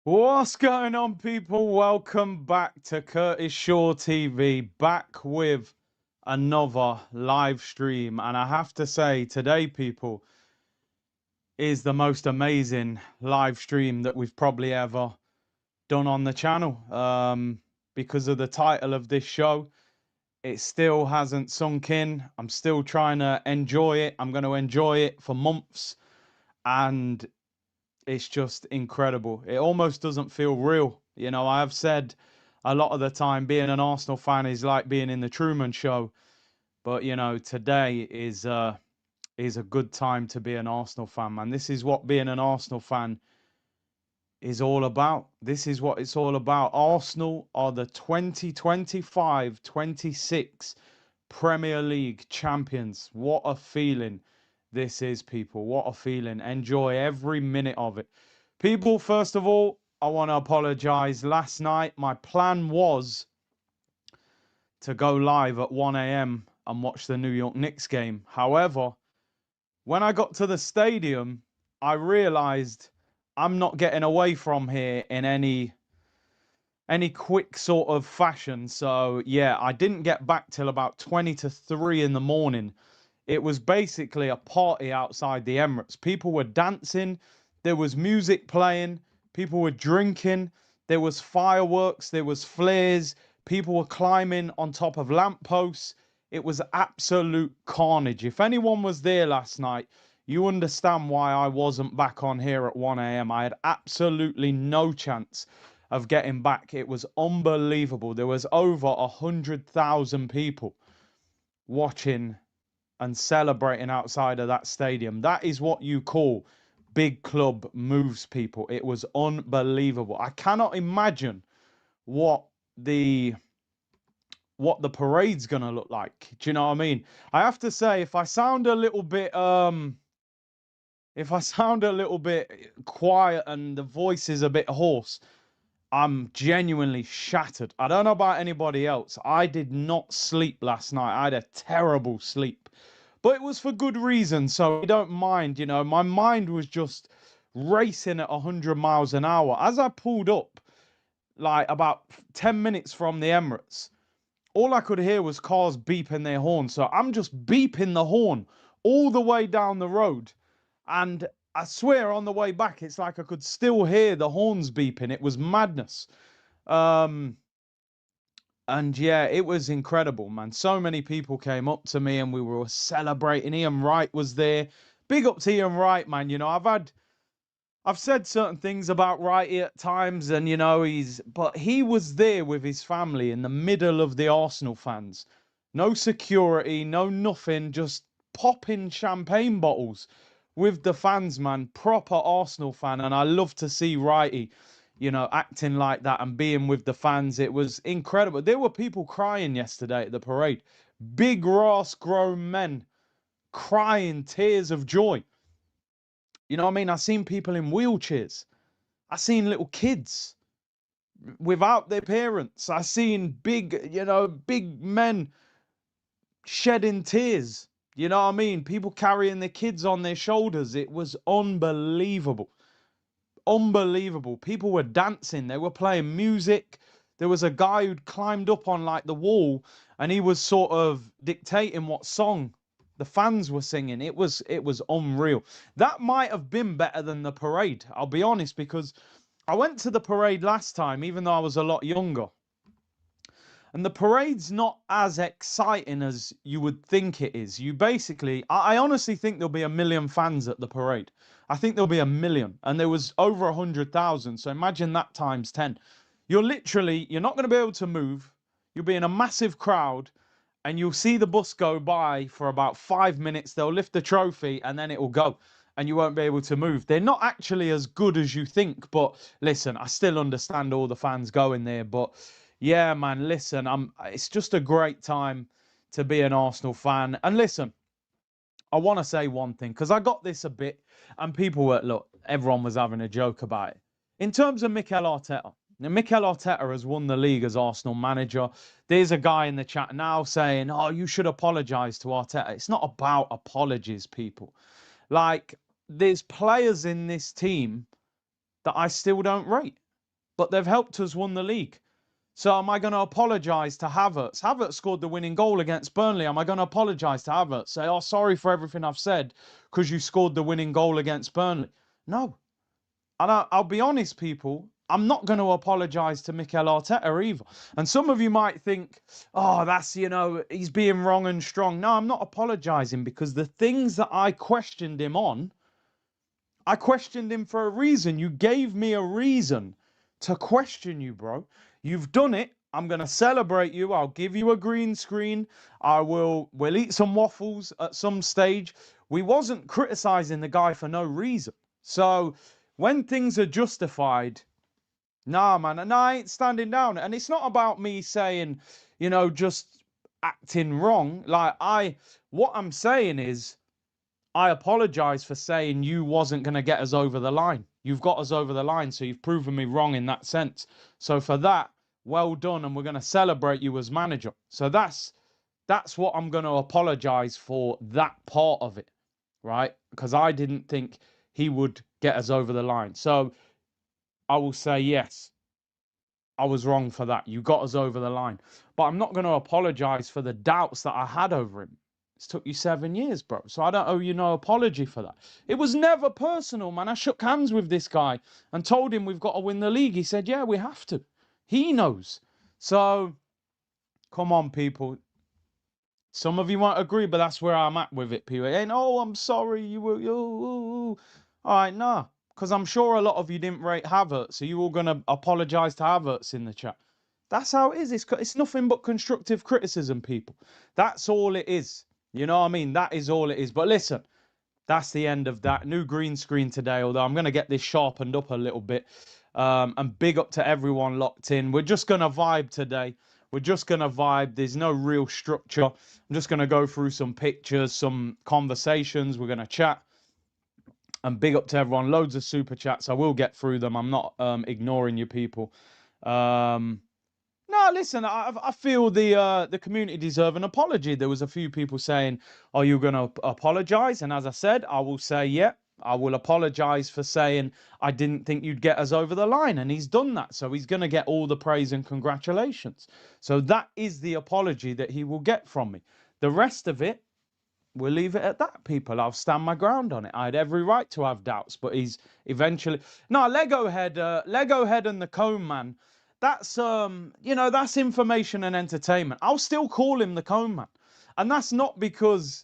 What's going on, people? Welcome back to Curtis Shaw TV, back with another live stream. And I have to say, today, people, is the most amazing live stream that we've probably ever done on the channel. Because of the title of this show, it still hasn't sunk in. I'm still trying to enjoy it. I'm going to enjoy it for months. And it's just incredible. It almost doesn't feel real. You know, I have said a lot of the time being an Arsenal fan is like being in the Truman Show. But, you know, today is a good time to be an Arsenal fan, man. This is what being an Arsenal fan is all about. This is what it's all about. Arsenal are the 2025-26 Premier League champions. What a feeling this is, people. What a feeling. Enjoy every minute of it. People, first of all, I want to apologize. Last night, my plan was to go live at 1 a.m. and watch the New York Knicks game. However, when I got to the stadium, I realized I'm not getting away from here in any quick sort of fashion. So yeah, I didn't get back till about 20 to 3 in the morning. It was basically a party outside the Emirates. People were dancing, there was music playing, people were drinking, there was fireworks, there was flares, people were climbing on top of lampposts. It was absolute carnage. If anyone was there last night, you understand why I wasn't back on here at 1 a.m. I had absolutely no chance of getting back. It was unbelievable. There was over 100,000 people watching and celebrating outside of that stadium. That is what you call big club moves, people. It was unbelievable. I cannot imagine what the parade's gonna look like. Do you know what I mean? I have to say, if I sound a little bit quiet and the voice is a bit hoarse, I'm genuinely shattered. I don't know about anybody else. I did not sleep last night. I had a terrible sleep. But it was for good reason, so I don't mind, you know. My mind was just racing at 100 miles an hour. As I pulled up, like about 10 minutes from the Emirates, all I could hear was cars beeping their horn. So I'm just beeping the horn all the way down the road. And I swear on the way back, it's like I could still hear the horns beeping. It was madness. Um, and yeah, it was incredible, man. So many people came up to me and we were celebrating. Ian Wright was there. Big up to Ian Wright, man. You know, I've said certain things about Wrighty at times, and you know, but he was there with his family in the middle of the Arsenal fans. No security, no nothing, just popping champagne bottles with the fans, man. Proper Arsenal fan, and I love to see Wrighty, you know, acting like that and being with the fans. It was incredible. There were people crying yesterday at the parade. Big, rass grown men crying tears of joy. You know what I mean? I've seen people in wheelchairs. I've seen little kids without their parents. I've seen big, you know, big men shedding tears. You know what I mean? People carrying their kids on their shoulders. It was unbelievable. Unbelievable. People were dancing. They were playing music. There was a guy who'd climbed up on like the wall and he was sort of dictating what song the fans were singing. It was unreal. That might have been better than the parade. I'll be honest, because I went to the parade last time, even though I was a lot younger. And the parade's not as exciting as you would think it is. You basically, I honestly think there'll be 1 million fans at the parade. I think there'll be 1 million. And there was over 100,000. So imagine that times 10. You're not going to be able to move. You'll be in a massive crowd and you'll see the bus go by for about 5 minutes. They'll lift the trophy and then it will go and you won't be able to move. They're not actually as good as you think. But listen, I still understand all the fans going there. But yeah, man, listen, it's just a great time to be an Arsenal fan. And listen, I want to say one thing, because I got this a bit, and people were, look, everyone was having a joke about it. In terms of Mikel Arteta, now, Mikel Arteta has won the league as Arsenal manager. There's a guy in the chat now saying, oh, you should apologise to Arteta. It's not about apologies, people. Like, there's players in this team that I still don't rate. but they've helped us win the league. So am I going to apologise to Havertz? Havertz scored the winning goal against Burnley. Am I going to apologise to Havertz? Say, oh, sorry for everything I've said because you scored the winning goal against Burnley. No. And I'll be honest, people, I'm not going to apologise to Mikel Arteta either. And some of you might think, oh, that's, he's being wrong and strong. No, I'm not apologising because the things that I questioned him on, I questioned him for a reason. You gave me a reason to question you, bro. You've done it. I'm going to celebrate you. I'll give you a green screen. We'll eat some waffles at some stage. We wasn't criticising the guy for no reason. So when things are justified, nah, man, and I ain't standing down. And it's not about me saying, just acting wrong. What I'm saying is, I apologise for saying you wasn't going to get us over the line. You've got us over the line, so you've proven me wrong in that sense. So for that, well done, and we're going to celebrate you as manager. So that's what I'm going to apologise for, that part of it, right? Because I didn't think he would get us over the line. So I will say, yes, I was wrong for that. You got us over the line. But I'm not going to apologise for the doubts that I had over him. It's took you 7 years, bro. So I don't owe you no apology for that. It was never personal, man. I shook hands with this guy and told him we've got to win the league. He said, yeah, we have to. He knows. So, come on, people. Some of you won't agree, but that's where I'm at with it, people. It ain't, oh, I'm sorry. All right, nah. Because I'm sure a lot of you didn't rate Havertz. So you all going to apologise to Havertz in the chat. That's how it is. It's nothing but constructive criticism, people. That's all it is. You know what I mean? That is all it is. But listen, that's the end of that. New green screen today, although I'm going to get this sharpened up a little bit. And big up to everyone locked in. We're just going to vibe today. We're just going to vibe. There's no real structure. I'm just going to go through some pictures, some conversations. We're going to chat. And big up to everyone. Loads of super chats. I will get through them. I'm not ignoring you people. No, listen, I feel the community deserve an apology. There was a few people saying, are you going to apologise? And as I said, I will say, yeah, I will apologise for saying I didn't think you'd get us over the line. And he's done that. So he's going to get all the praise and congratulations. So that is the apology that he will get from me. The rest of it, we'll leave it at that, people. I'll stand my ground on it. I had every right to have doubts, but he's eventually... No, Lego Head and the Cone Man, that's, that's information and entertainment. I'll still call him the Cone Man. And that's not because...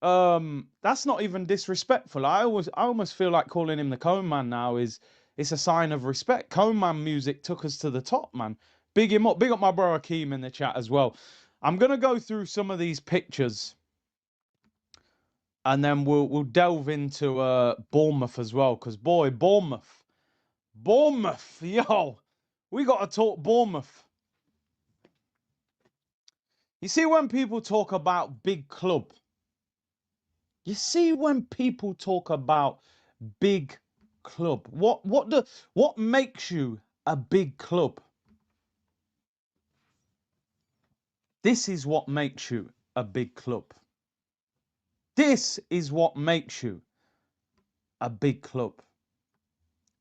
that's not even disrespectful. I almost feel like calling him the Cone Man now it's a sign of respect. Cone Man music took us to the top, man. Big him up. Big up my bro Akeem in the chat as well. I'm going to go through some of these pictures. And then we'll delve into Bournemouth as well. Because, boy, Bournemouth, yo, we got to talk Bournemouth. You see when people talk about big club, what makes you a big club? This is what makes you a big club. This is what makes you a big club.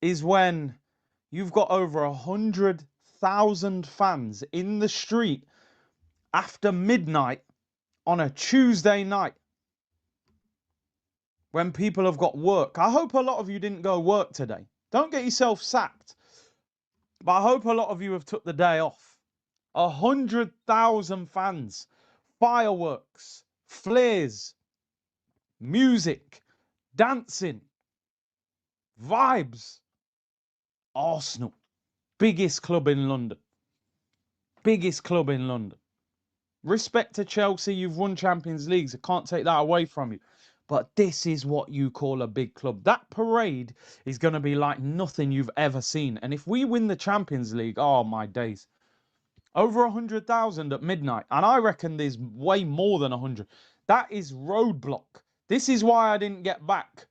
Is when you've got over 100,000 fans in the street after midnight on a Tuesday night when people have got work. I hope a lot of you didn't go work today. Don't get yourself sacked. But I hope a lot of you have took the day off. 100,000 fans, fireworks, flares, music, dancing, vibes. Arsenal, biggest club in London. Biggest club in London. Respect to Chelsea, you've won Champions Leagues. I can't take that away from you. But this is what you call a big club. That parade is going to be like nothing you've ever seen. And if we win the Champions League, oh my days. Over 100,000 at midnight. And I reckon there's way more than 100. That is roadblock. This is why I didn't get back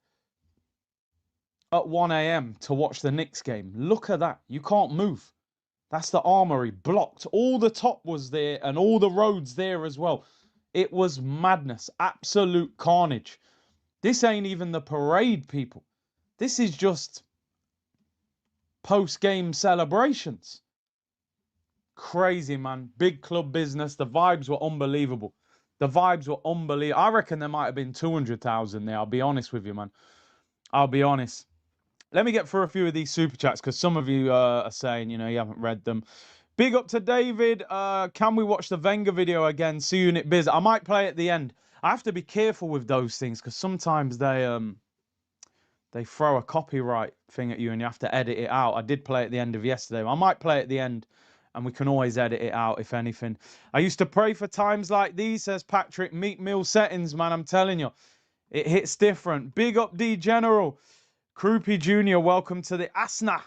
at 1 a.m. to watch the Knicks game. Look at that. You can't move. That's the Armory blocked. All the top was there and all the roads there as well. It was madness. Absolute carnage. This ain't even the parade, people. This is just post-game celebrations. Crazy, man. Big club business. The vibes were unbelievable. The vibes were unbelievable. I reckon there might have been 200,000 there. I'll be honest with you, man. I'll be honest. Let me get through a few of these super chats because some of you are saying, you know, you haven't read them. Big up to David. Can we watch the Wenger video again? See Unit Biz. I might play at the end. I have to be careful with those things because sometimes they throw a copyright thing at you and you have to edit it out. I did play at the end of yesterday. I might play at the end and we can always edit it out if anything. I used to pray for times like these, says Patrick. Meat meal settings, man, I'm telling you. It hits different. Big up D General. Krupi Jr., welcome to the Asna.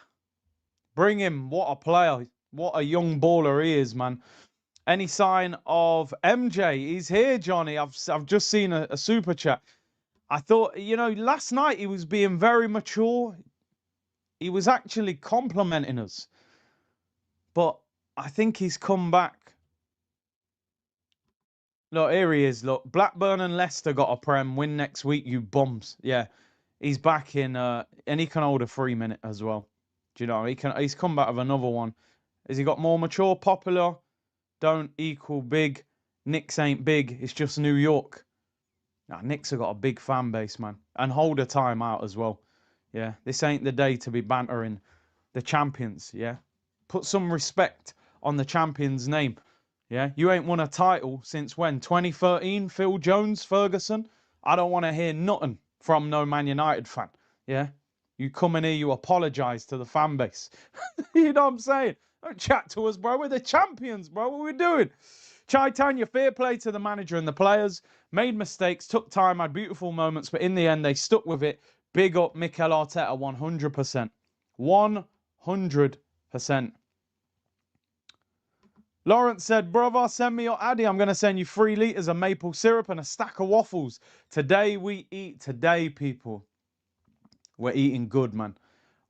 Bring him. What a player. What a young baller he is, man. Any sign of MJ? He's here, Johnny. I've just seen a super chat. I thought, you know, last night he was being very mature. He was actually complimenting us. But I think he's come back. Look, here he is. Look, Blackburn and Leicester got a Prem. Win next week, you bums. Yeah, he's back in, and he can hold a 3-minute as well. Do you know? He's come back with another one. Has he got more mature? Popular don't equal big. Knicks ain't big. It's just New York. Nah, Knicks have got a big fan base, man. And hold a time out as well. Yeah, this ain't the day to be bantering the champions, yeah? Put some respect on the champion's name, yeah? You ain't won a title since when? 2013, Phil Jones, Ferguson? I don't want to hear nothing from no Man United fan, yeah? You come in here, you apologise to the fan base. You know what I'm saying? Don't chat to us, bro. We're the champions, bro. What are we doing? Chaitanya, fair play to the manager and the players. Made mistakes, took time, had beautiful moments, but in the end, they stuck with it. Big up Mikel Arteta, 100%. 100%. Lawrence said, brother, send me your Addy. I'm going to send you 3 litres of maple syrup and a stack of waffles. Today we eat. Today, people. We're eating good, man.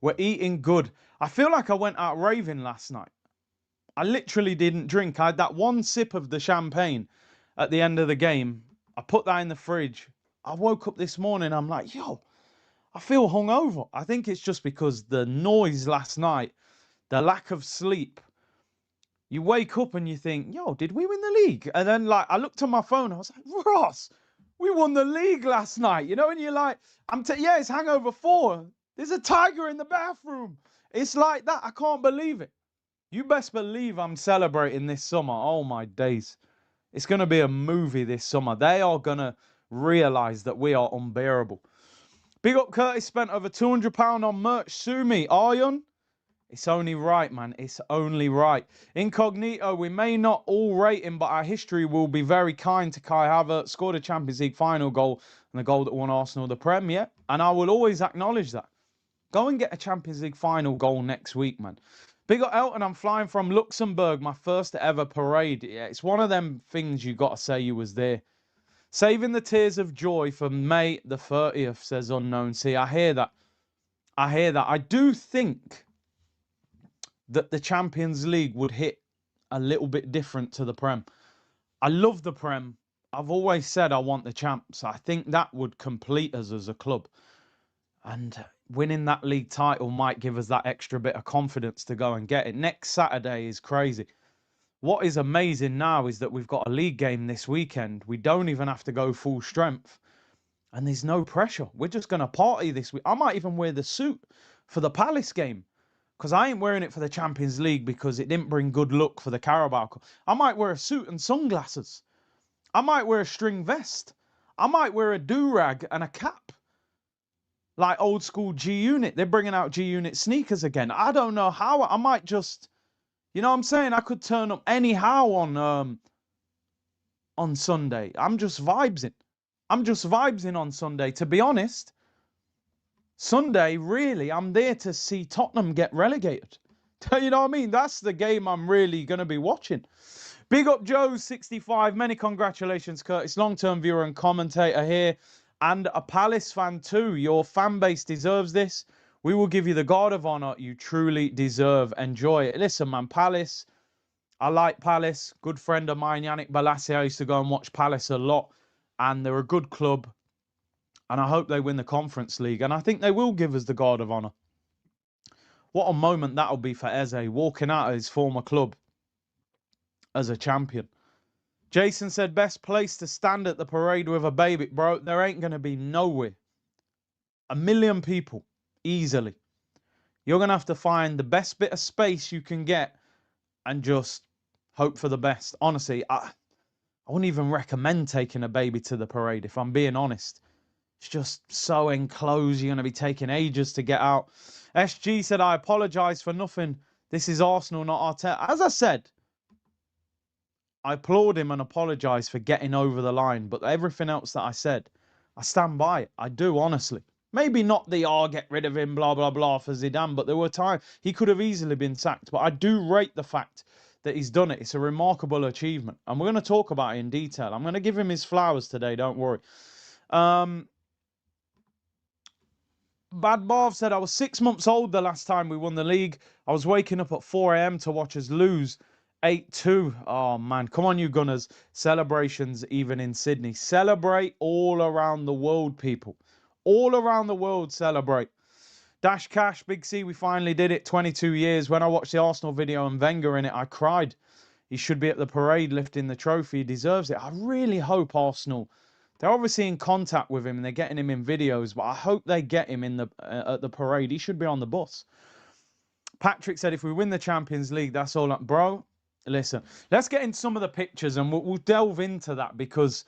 We're eating good. I feel like I went out raving last night. I literally didn't drink. I had that one sip of the champagne at the end of the game. I put that in the fridge. I woke up this morning. I'm like, yo, I feel hungover. I think it's just because the noise last night, the lack of sleep. You wake up and you think, yo, did we win the league? And then, like, I looked on my phone. I was like, Ross, we won the league last night. You know, and you're like, yeah, it's hangover 4. There's a tiger in the bathroom. It's like that. I can't believe it. You best believe I'm celebrating this summer. Oh, my days. It's going to be a movie this summer. They are going to realise that we are unbearable. Big up Curtis, spent over £200 on merch. Sue me, Aryon. It's only right, man. It's only right. Incognito, we may not all rate him, but our history will be very kind to Kai Havertz. Scored a Champions League final goal and the goal that won Arsenal the Prem, yeah. And I will always acknowledge that. Go and get a Champions League final goal next week, man. Big up Elton, I'm flying from Luxembourg, my first ever parade. Yeah, it's one of them things you got to say you was there. Saving the tears of joy for May the 30th, says Unknown. See, I hear that. I hear that. I do think that the Champions League would hit a little bit different to the Prem. I love the Prem. I've always said I want the champs. I think that would complete us as a club. And winning that league title might give us that extra bit of confidence to go and get it. Next Saturday is crazy. What is amazing now is that we've got a league game this weekend. We don't even have to go full strength. And there's no pressure. We're just going to party this week. I might even wear the suit for the Palace game. Because I ain't wearing it for the Champions League because it didn't bring good luck for the Carabao Cup. I might wear a suit and sunglasses. I might wear a string vest. I might wear a do-rag and a cap. Like old school G-Unit. They're bringing out G-Unit sneakers again. I don't know how. I might just... You know what I'm saying? I could turn up anyhow on Sunday. I'm just vibesing. I'm just vibesing on Sunday. To be honest... Sunday, really, I'm there to see Tottenham get relegated. You know what I mean? That's the game I'm really going to be watching. Big up Joe, 65. Many congratulations, Curtis. Long-term viewer and commentator here. And a Palace fan too. Your fan base deserves this. We will give you the guard of honour you truly deserve. Enjoy it. Listen, man, Palace. I like Palace. Good friend of mine, Yannick Balassi. I used to go and watch Palace a lot. And they're a good club. And I hope they win the Conference League. And I think they will give us the guard of honour. What a moment that'll be for Eze, walking out of his former club as a champion. Jason said, best place to stand at the parade with a baby. Bro, there ain't going to be nowhere. 1 million people, easily. You're going to have to find the best bit of space you can get and just hope for the best. Honestly, I wouldn't even recommend taking a baby to the parade, if I'm being honest. It's just so enclosed. You're going to be taking ages to get out. SG said, I apologise for nothing. This is Arsenal, not Arteta. As I said, I applaud him and apologise for getting over the line. But everything else that I said, I stand by it. I do, honestly. Maybe not the, get rid of him, blah, blah, blah, for Zidane. But there were times he could have easily been sacked. But I do rate the fact that he's done it. It's a remarkable achievement. And we're going to talk about it in detail. I'm going to give him his flowers today, don't worry. Bad Barv said, I was 6 months old the last time we won the league. I was waking up at 4 a.m. to watch us lose 8-2. Oh, man. Come on, you Gunners. Celebrations even in Sydney. Celebrate all around the world, people. All around the world, celebrate. Dash Cash, Big C, we finally did it. 22 years. When I watched the Arsenal video and Wenger in it, I cried. He should be at the parade lifting the trophy. He deserves it. I really hope Arsenal... They're obviously in contact with him and they're getting him in videos, but I hope they get him in the at the parade. He should be on the bus. Patrick said, if we win the Champions League, that's all. Bro, listen, let's get into some of the pictures and we'll delve into that because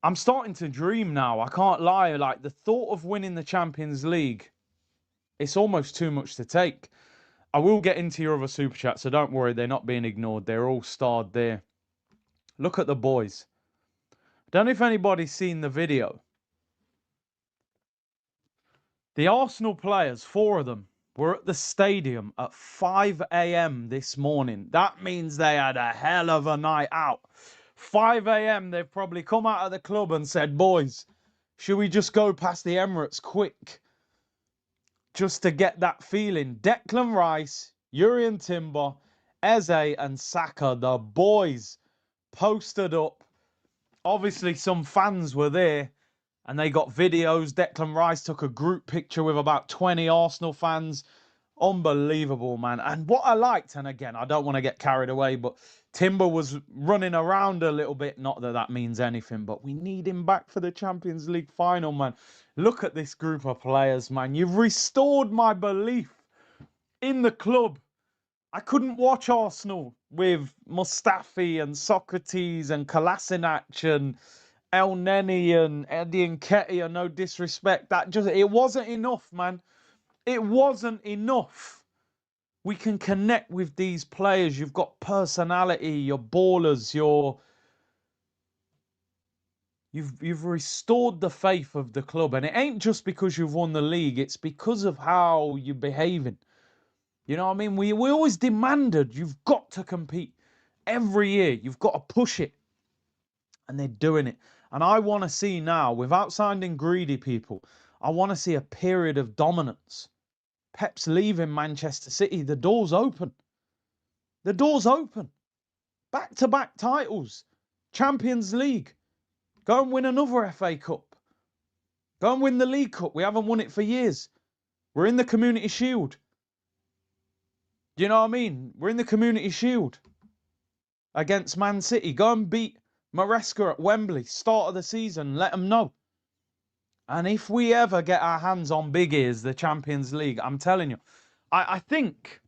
I'm starting to dream now. I can't lie. Like, the thought of winning the Champions League, it's almost too much to take. I will get into your other super chats, so don't worry. They're not being ignored. They're all starred there. Look at the boys. Don't know if anybody's seen the video. The Arsenal players, 4 of them, were at the stadium at 5 a.m. this morning. That means they had a hell of a night out. 5 a.m. they've probably come out of the club and said, boys, should we just go past the Emirates quick? Just to get that feeling. Declan Rice, Urian Timber, Eze and Saka, the boys, posted up. Obviously, some fans were there and they got videos. Declan Rice took a group picture with about 20 Arsenal fans. Unbelievable, man. And what I liked, and again, I don't want to get carried away, but Timber was running around a little bit. Not that that means anything, but we need him back for the Champions League final, man. Look at this group of players, man. You've restored my belief in the club. I couldn't watch Arsenal with Mustafi and Socrates and Kolasinac and El Neni and Eddie Nketiah, no disrespect. It wasn't enough, man. It wasn't enough. We can connect with these players. You've got personality, you're ballers, you've restored the faith of the club. And it ain't just because you've won the league, it's because of how you're behaving. You know what I mean? We always demanded you've got to compete every year. You've got to push it. And they're doing it. And I want to see now, without sounding greedy, people, I want to see a period of dominance. Pep's leaving Manchester City. The door's open. The door's open. Back-to-back titles. Champions League. Go and win another FA Cup. Go and win the League Cup. We haven't won it for years. We're in the Community Shield. Do you know what I mean? We're in the Community Shield against Man City. Go and beat Maresca at Wembley. Start of the season. Let them know. And if we ever get our hands on big ears, the Champions League, I'm telling you, I think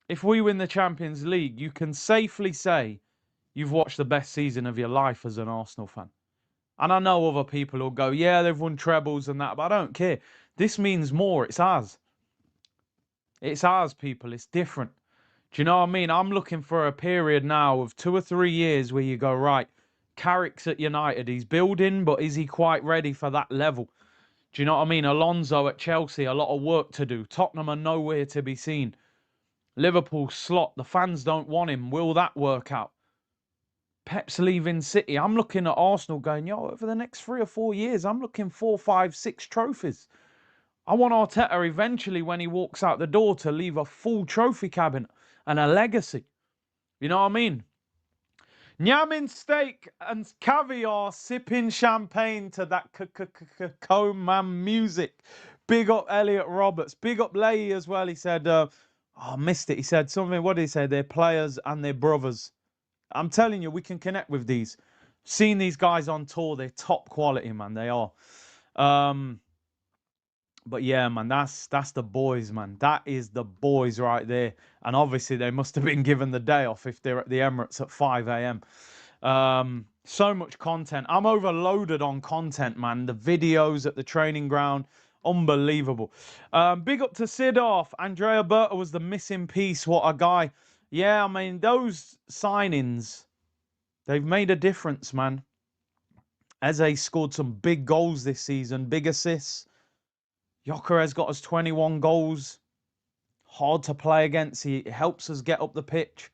if we win the Champions League, you can safely say you've watched the best season of your life as an Arsenal fan. And I know other people will go, yeah, they've won trebles and that, but I don't care. This means more. It's ours. It's ours, people. It's different. Do you know what I mean? I'm looking for a period now of 2 or 3 years where you go, right, Carrick's at United. He's building, but is he quite ready for that level? Do you know what I mean? Alonso at Chelsea, a lot of work to do. Tottenham are nowhere to be seen. Liverpool slot. The fans don't want him. Will that work out? Pep's leaving City. I'm looking at Arsenal going, yo, over the next 3 or 4 years, I'm looking 4, 5, 6 trophies. I want Arteta eventually, when he walks out the door, to leave a full trophy cabinet and a legacy. You know what I mean? Nyamming steak and caviar, sipping champagne to that Coman music. Big up Elliot Roberts. Big up Leahy as well. He said, oh, I missed it. He said something. What did he say? They're players and they're brothers. I'm telling you, we can connect with these. Seen these guys on tour. They're top quality, man. They are. But yeah, man, that's the boys, man. That is the boys right there. And obviously, they must have been given the day off if they're at the Emirates at 5 a.m. So much content. I'm overloaded on content, man. The videos at the training ground, unbelievable. Big up to Sidorf. Andrea Berta was the missing piece. What a guy. Yeah, I mean, those signings, they've made a difference, man. Eze scored some big goals this season, big assists. Gyökeres got us 21 goals. Hard to play against. He helps us get up the pitch.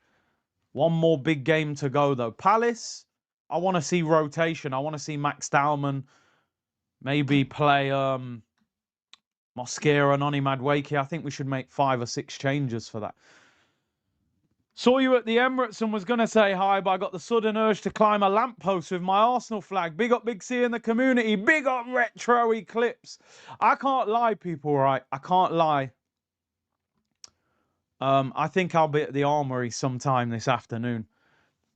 One more big game to go, though. Palace, I want to see rotation. I want to see Max Dowman maybe play Mosquera and Oni Madueke. I think we should make 5 or 6 changes for that. Saw you at the Emirates and was going to say hi, but I got the sudden urge to climb a lamppost with my Arsenal flag. Big up Big C in the community. Big up Retro Eclipse. I can't lie, people, right? I can't lie. I think I'll be at the Armoury sometime this afternoon.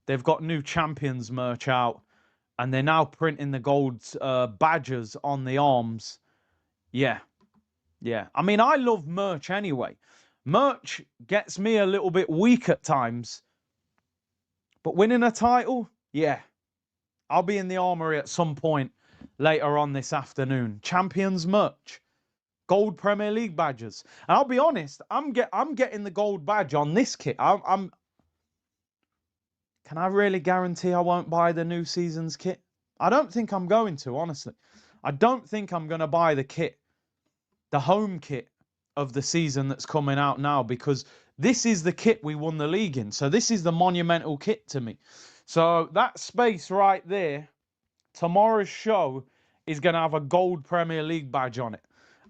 They've got new Champions merch out, and they're now printing the gold badges on the arms. Yeah. Yeah. I mean, I love merch anyway. Merch gets me a little bit weak at times. But winning a title, yeah. I'll be in the Armoury at some point later on this afternoon. Champions merch. Gold Premier League badges. And I'll be honest, I'm getting the gold badge on this kit. Can I really guarantee I won't buy the new season's kit? I don't think I'm going to, honestly. I don't think I'm going to buy the kit, the home kit of the season that's coming out now, because this is the kit we won the league in. So this is the monumental kit to me. So that space right there, tomorrow's show is going to have a gold Premier League badge on it.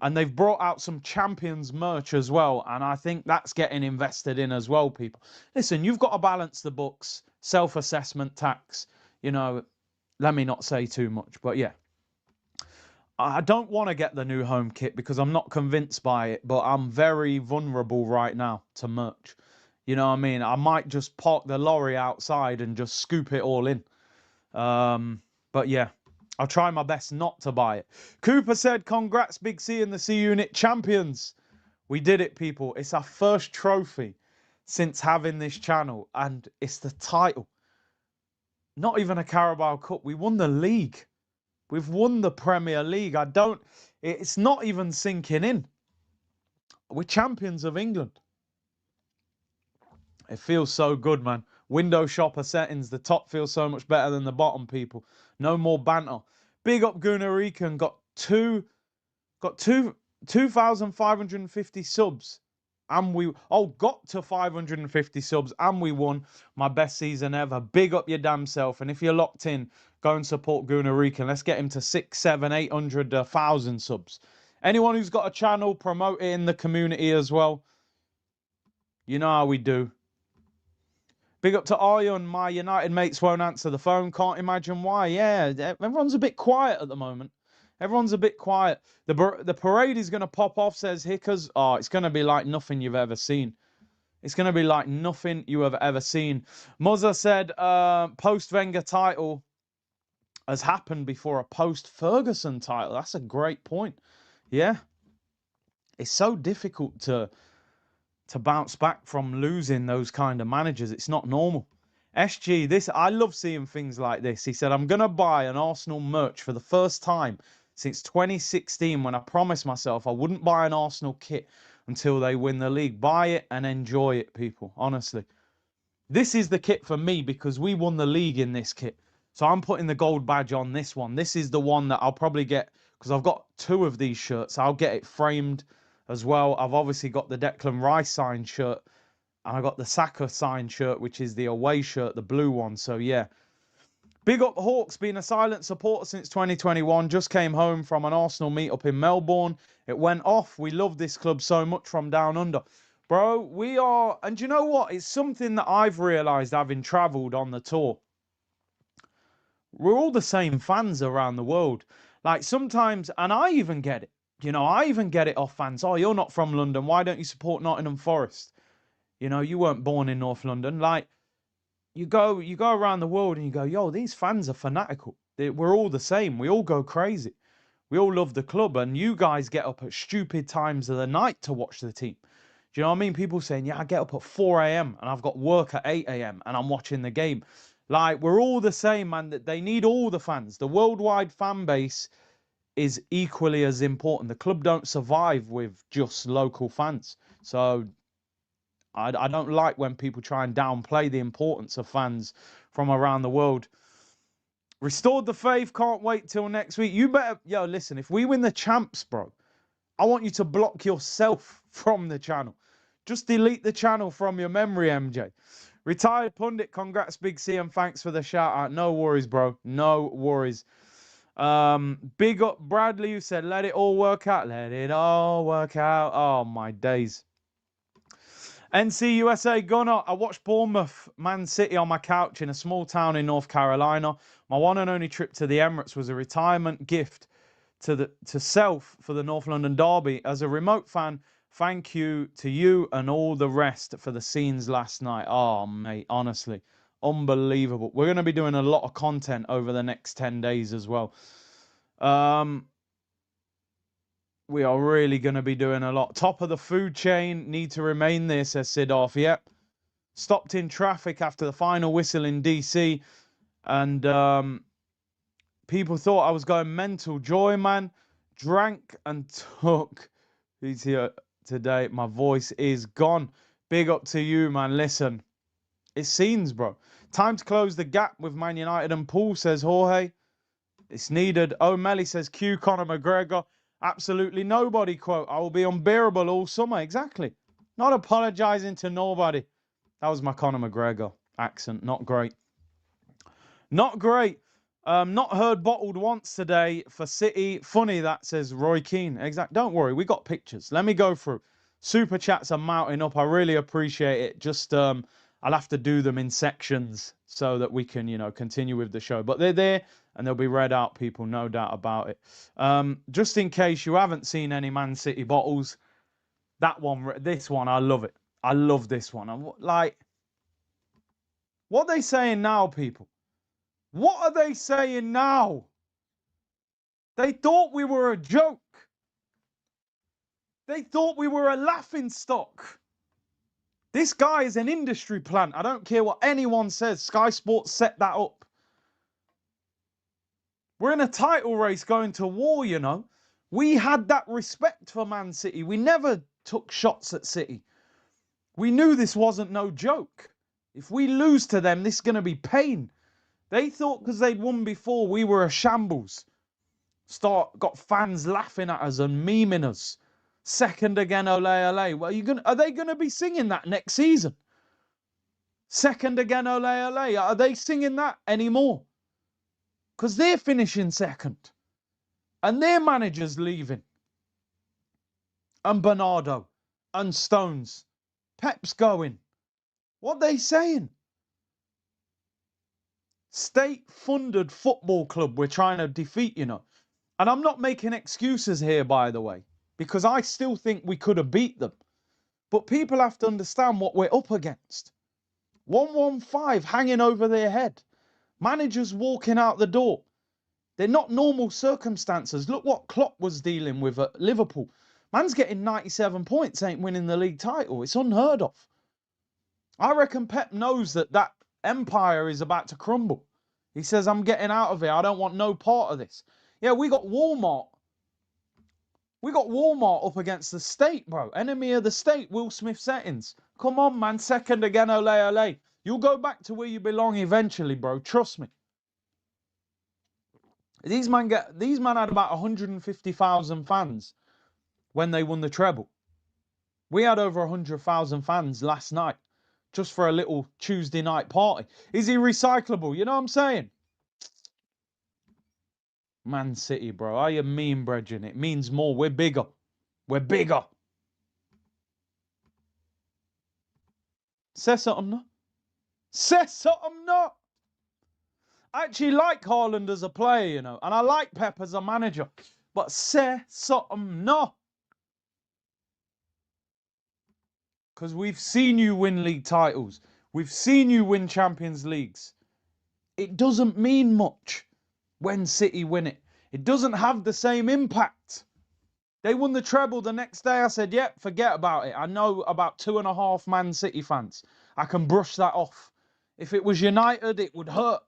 And they've brought out some Champions merch as well. And I think that's getting invested in as well, people. Listen, you've got to balance the books, self-assessment tax. You know, let me not say too much. But yeah, I don't want to get the new home kit because I'm not convinced by it. But I'm very vulnerable right now to merch. You know what I mean? I might just park the lorry outside and just scoop it all in. But yeah. I'll try my best not to buy it. Cooper said, congrats, Big C and the C Unit champions. We did it, people. It's our first trophy since having this channel, and it's the title. Not even a Carabao Cup. We won the league. We've won the Premier League. It's not even sinking in. We're champions of England. It feels so good, man. Window shopper settings. The top feels so much better than the bottom, people. No more banter. Big up Gunarican. Got 2,550 subs. And got to 550 subs. And we won my best season ever. Big up your damn self. And if you're locked in, go and support Gunarican. Let's get him to 6, 7, 800, 1,000 subs. Anyone who's got a channel, promote it in the community as well. You know how we do. Big up to Ion. My United mates won't answer the phone. Can't imagine why. Yeah, everyone's a bit quiet at the moment. Everyone's a bit quiet. The parade is going to pop off, says Hickers. Oh, it's going to be like nothing you've ever seen. It's going to be like nothing you have ever seen. Muzza said post-Wenger title has happened before a post-Ferguson title. That's a great point. Yeah. It's so difficult to bounce back from losing those kind of managers. It's not normal. SG, I love seeing things like this. He said, I'm going to buy an Arsenal merch for the first time since 2016 when I promised myself I wouldn't buy an Arsenal kit until they win the league. Buy it and enjoy it, people. Honestly. This is the kit for me because we won the league in this kit. So I'm putting the gold badge on this one. This is the one that I'll probably get because I've got 2 of these shirts. I'll get it framed as well. I've obviously got the Declan Rice signed shirt and I got the Saka signed shirt, which is the away shirt, the blue one. So yeah, big up Hawks, been a silent supporter since 2021. Just came home from an Arsenal meet up in Melbourne. It went off. We love this club so much from down under. Bro, we are, and you know what? It's something that I've realised having travelled on the tour. We're all the same fans around the world. Like sometimes, and I even get it. You know, I even get it off fans. Oh, you're not from London. Why don't you support Nottingham Forest? You know, you weren't born in North London. Like, you go around the world and you go, yo, these fans are fanatical. We're all the same. We all go crazy. We all love the club, and you guys get up at stupid times of the night to watch the team. Do you know what I mean? People saying, yeah, I get up at 4 a.m. and I've got work at 8 a.m. and I'm watching the game. Like, we're all the same, man. That they need all the fans. The worldwide fan base is equally as important. The club don't survive with just local fans. So I don't like when people try and downplay the importance of fans from around the world. Restored the faith. Can't wait till next week. You better, yo, listen, if we win the champs, bro, I want you to block yourself from the channel. Just delete the channel from your memory, MJ. Retired Pundit, congrats, Big C, and thanks for the shout out. No worries, bro. No worries. Big up Bradley, who said, let it all work out. Let it all work out. Oh, my days. NC USA Gunner. I watched Bournemouth Man City on my couch in a small town in North Carolina. My one and only trip to the Emirates was a retirement gift to self for the North London derby. As a remote fan, thank you to you and all the rest for the scenes last night. Oh, mate, honestly, unbelievable. We're going to be doing a lot of content over the next 10 days as well. We are really going to be doing a lot. Top of the food chain, need to remain there, says Sidorf. Yep. Stopped in traffic after the final whistle in DC. And people thought I was going mental. Joy, man. Drank and took. He's here today. My voice is gone. Big up to you, man. Listen. It's scenes, bro. Time to close the gap with Man United and Paul, says Jorge. It's needed. O'Malley says Q Conor McGregor. Absolutely nobody, quote. I will be unbearable all summer. Exactly. Not apologising to nobody. That was my Conor McGregor accent. Not great. Not great. Not heard bottled once today for City. Funny that, says Roy Keane. Exact. Don't worry. We got pictures. Let me go through. Super chats are mounting up. I really appreciate it. Just, I'll have to do them in sections so that we can, you know, continue with the show. But they're there. And they'll be read out, people, no doubt about it. Just in case you haven't seen any Man City bottles, this one, I love it. I love this one. Like, what are they saying now, people? What are they saying now? They thought we were a joke. They thought we were a laughing stock. This guy is an industry plant. I don't care what anyone says. Sky Sports set that up. We're in a title race going to war, you know. We had that respect for Man City. We never took shots at City. We knew this wasn't no joke. If we lose to them, this is going to be pain. They thought because they'd won before, we were a shambles. Got fans laughing at us and memeing us. Second again, ole, ole. Well, are they going to be singing that next season? Second again, ole, ole. Are they singing that anymore? Because they're finishing second. And their manager's leaving. And Bernardo. And Stones. Pep's going. What are they saying? State-funded football club we're trying to defeat, you know. And I'm not making excuses here, by the way. Because I still think we could have beat them. But people have to understand what we're up against. 115 hanging over their head. Managers walking out the door. They're not normal circumstances. Look what Klopp was dealing with at Liverpool. Man's getting 97 points, ain't winning the league title. It's unheard of. I reckon Pep knows that empire is about to crumble. He says, I'm getting out of here. I don't want no part of this. Yeah, we got Walmart. We got Walmart up against the state, bro. Enemy of the state, Will Smith settings. Come on, man. Second again, ole, ole. You'll go back to where you belong eventually, bro. Trust me. These man had about 150,000 fans when they won the treble. We had over 100,000 fans last night just for a little Tuesday night party. Is he recyclable? You know what I'm saying? Man City, bro. I am mean, brethren. It means more. We're bigger. We're bigger. Say something, no? Say something, no? I actually like Haaland as a player, you know, and I like Pep as a manager. But say something, no. Because we've seen you win league titles. We've seen you win Champions Leagues. It doesn't mean much when City win it. It doesn't have the same impact. They won the treble the next day. I said, yep, forget about it. I know about 2.5 Man City fans. I can brush that off. If it was United, it would hurt.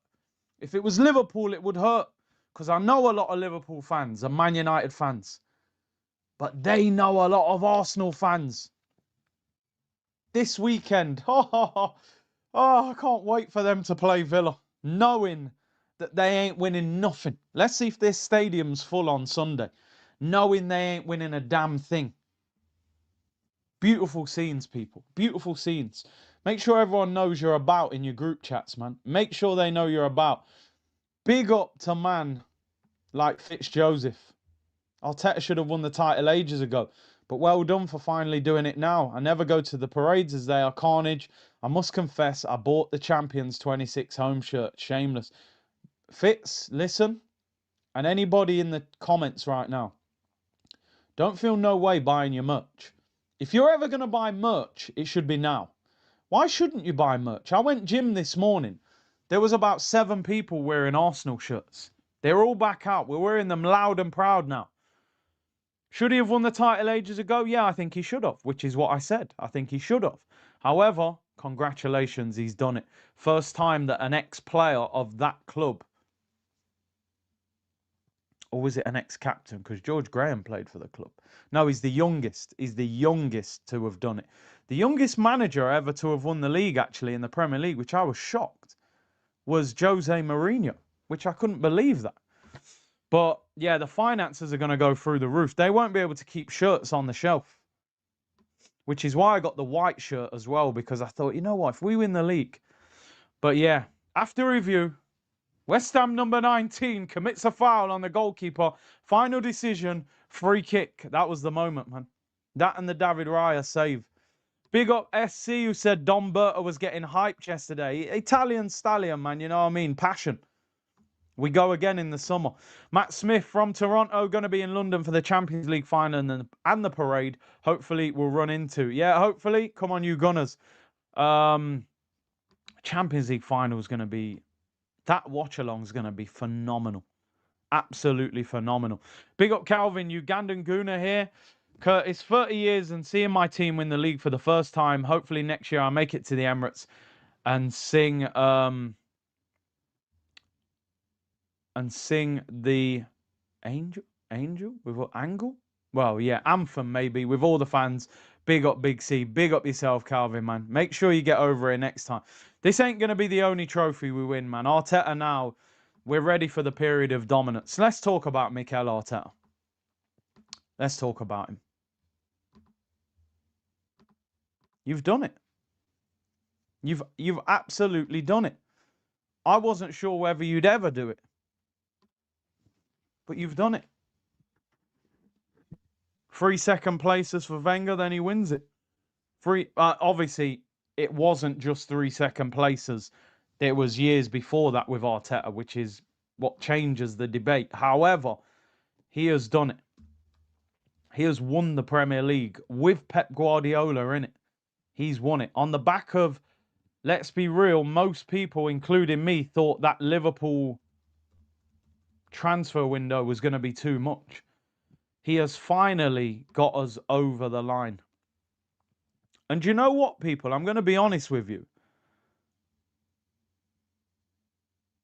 If it was Liverpool, it would hurt. Because I know a lot of Liverpool fans and Man United fans. But they know a lot of Arsenal fans. This weekend, I can't wait for them to play Villa, knowing that they ain't winning nothing. Let's see if this stadium's full on Sunday, knowing they ain't winning a damn thing. Beautiful scenes, people. Beautiful scenes. Make sure everyone knows you're about in your group chats, man. Make sure they know you're about. Big up to man like FitzJoseph. Arteta should have won the title ages ago. But well done for finally doing it now. I never go to the parades as they are carnage. I must confess, I bought the Champions 26 home shirt. Shameless. Fitz, listen. And anybody in the comments right now, don't feel no way buying your merch. If you're ever going to buy merch, it should be now. Why shouldn't you buy merch? I went gym this morning. There was about 7 people wearing Arsenal shirts. They're all back out. We're wearing them loud and proud now. Should he have won the title ages ago? Yeah, I think he should have, which is what I said. I think he should have. However, congratulations, he's done it. First time that an ex-player of that club, or was it an ex-captain? Because George Graham played for the club. No, he's the youngest. He's the youngest to have done it. The youngest manager ever to have won the league, actually, in the Premier League, which I was shocked, was Jose Mourinho, which I couldn't believe that. But, yeah, the finances are going to go through the roof. They won't be able to keep shirts on the shelf, which is why I got the white shirt as well, because I thought, you know what, if we win the league. But, yeah, after review, West Ham number 19 commits a foul on the goalkeeper. Final decision, free kick. That was the moment, man. That and the David Raya save. Big up SC, who said Don Berta was getting hyped yesterday. Italian stallion, man, you know what I mean? Passion. We go again in the summer. Matt Smith from Toronto, going to be in London for the Champions League final and the parade. Hopefully we'll run into. Yeah, hopefully. Come on, you Gunners. Champions League final is going to be... That watch-along is going to be phenomenal. Absolutely phenomenal. Big up Calvin, Ugandan Guna here. Curtis, 30 years and seeing my team win the league for the first time. Hopefully next year I'll make it to the Emirates and sing... and sing the angel with what angle? Well, yeah, anthem maybe with all the fans. Big up Big C. Big up yourself, Calvin, man. Make sure you get over here next time. This ain't going to be the only trophy we win, man. Arteta now, we're ready for the period of dominance. Let's talk about Mikel Arteta. Let's talk about him. You've done it. You've absolutely done it. I wasn't sure whether you'd ever do it. But you've done it. 3 second places for Wenger, then he wins it. Obviously, it wasn't just 3 second places. There was years before that with Arteta, which is what changes the debate. However, he has done it. He has won the Premier League with Pep Guardiola in it. He's won it. On the back of, let's be real, most people, including me, thought that Liverpool transfer window was going to be too much. He has finally got us over the line. And you know what, people? I'm going to be honest with you.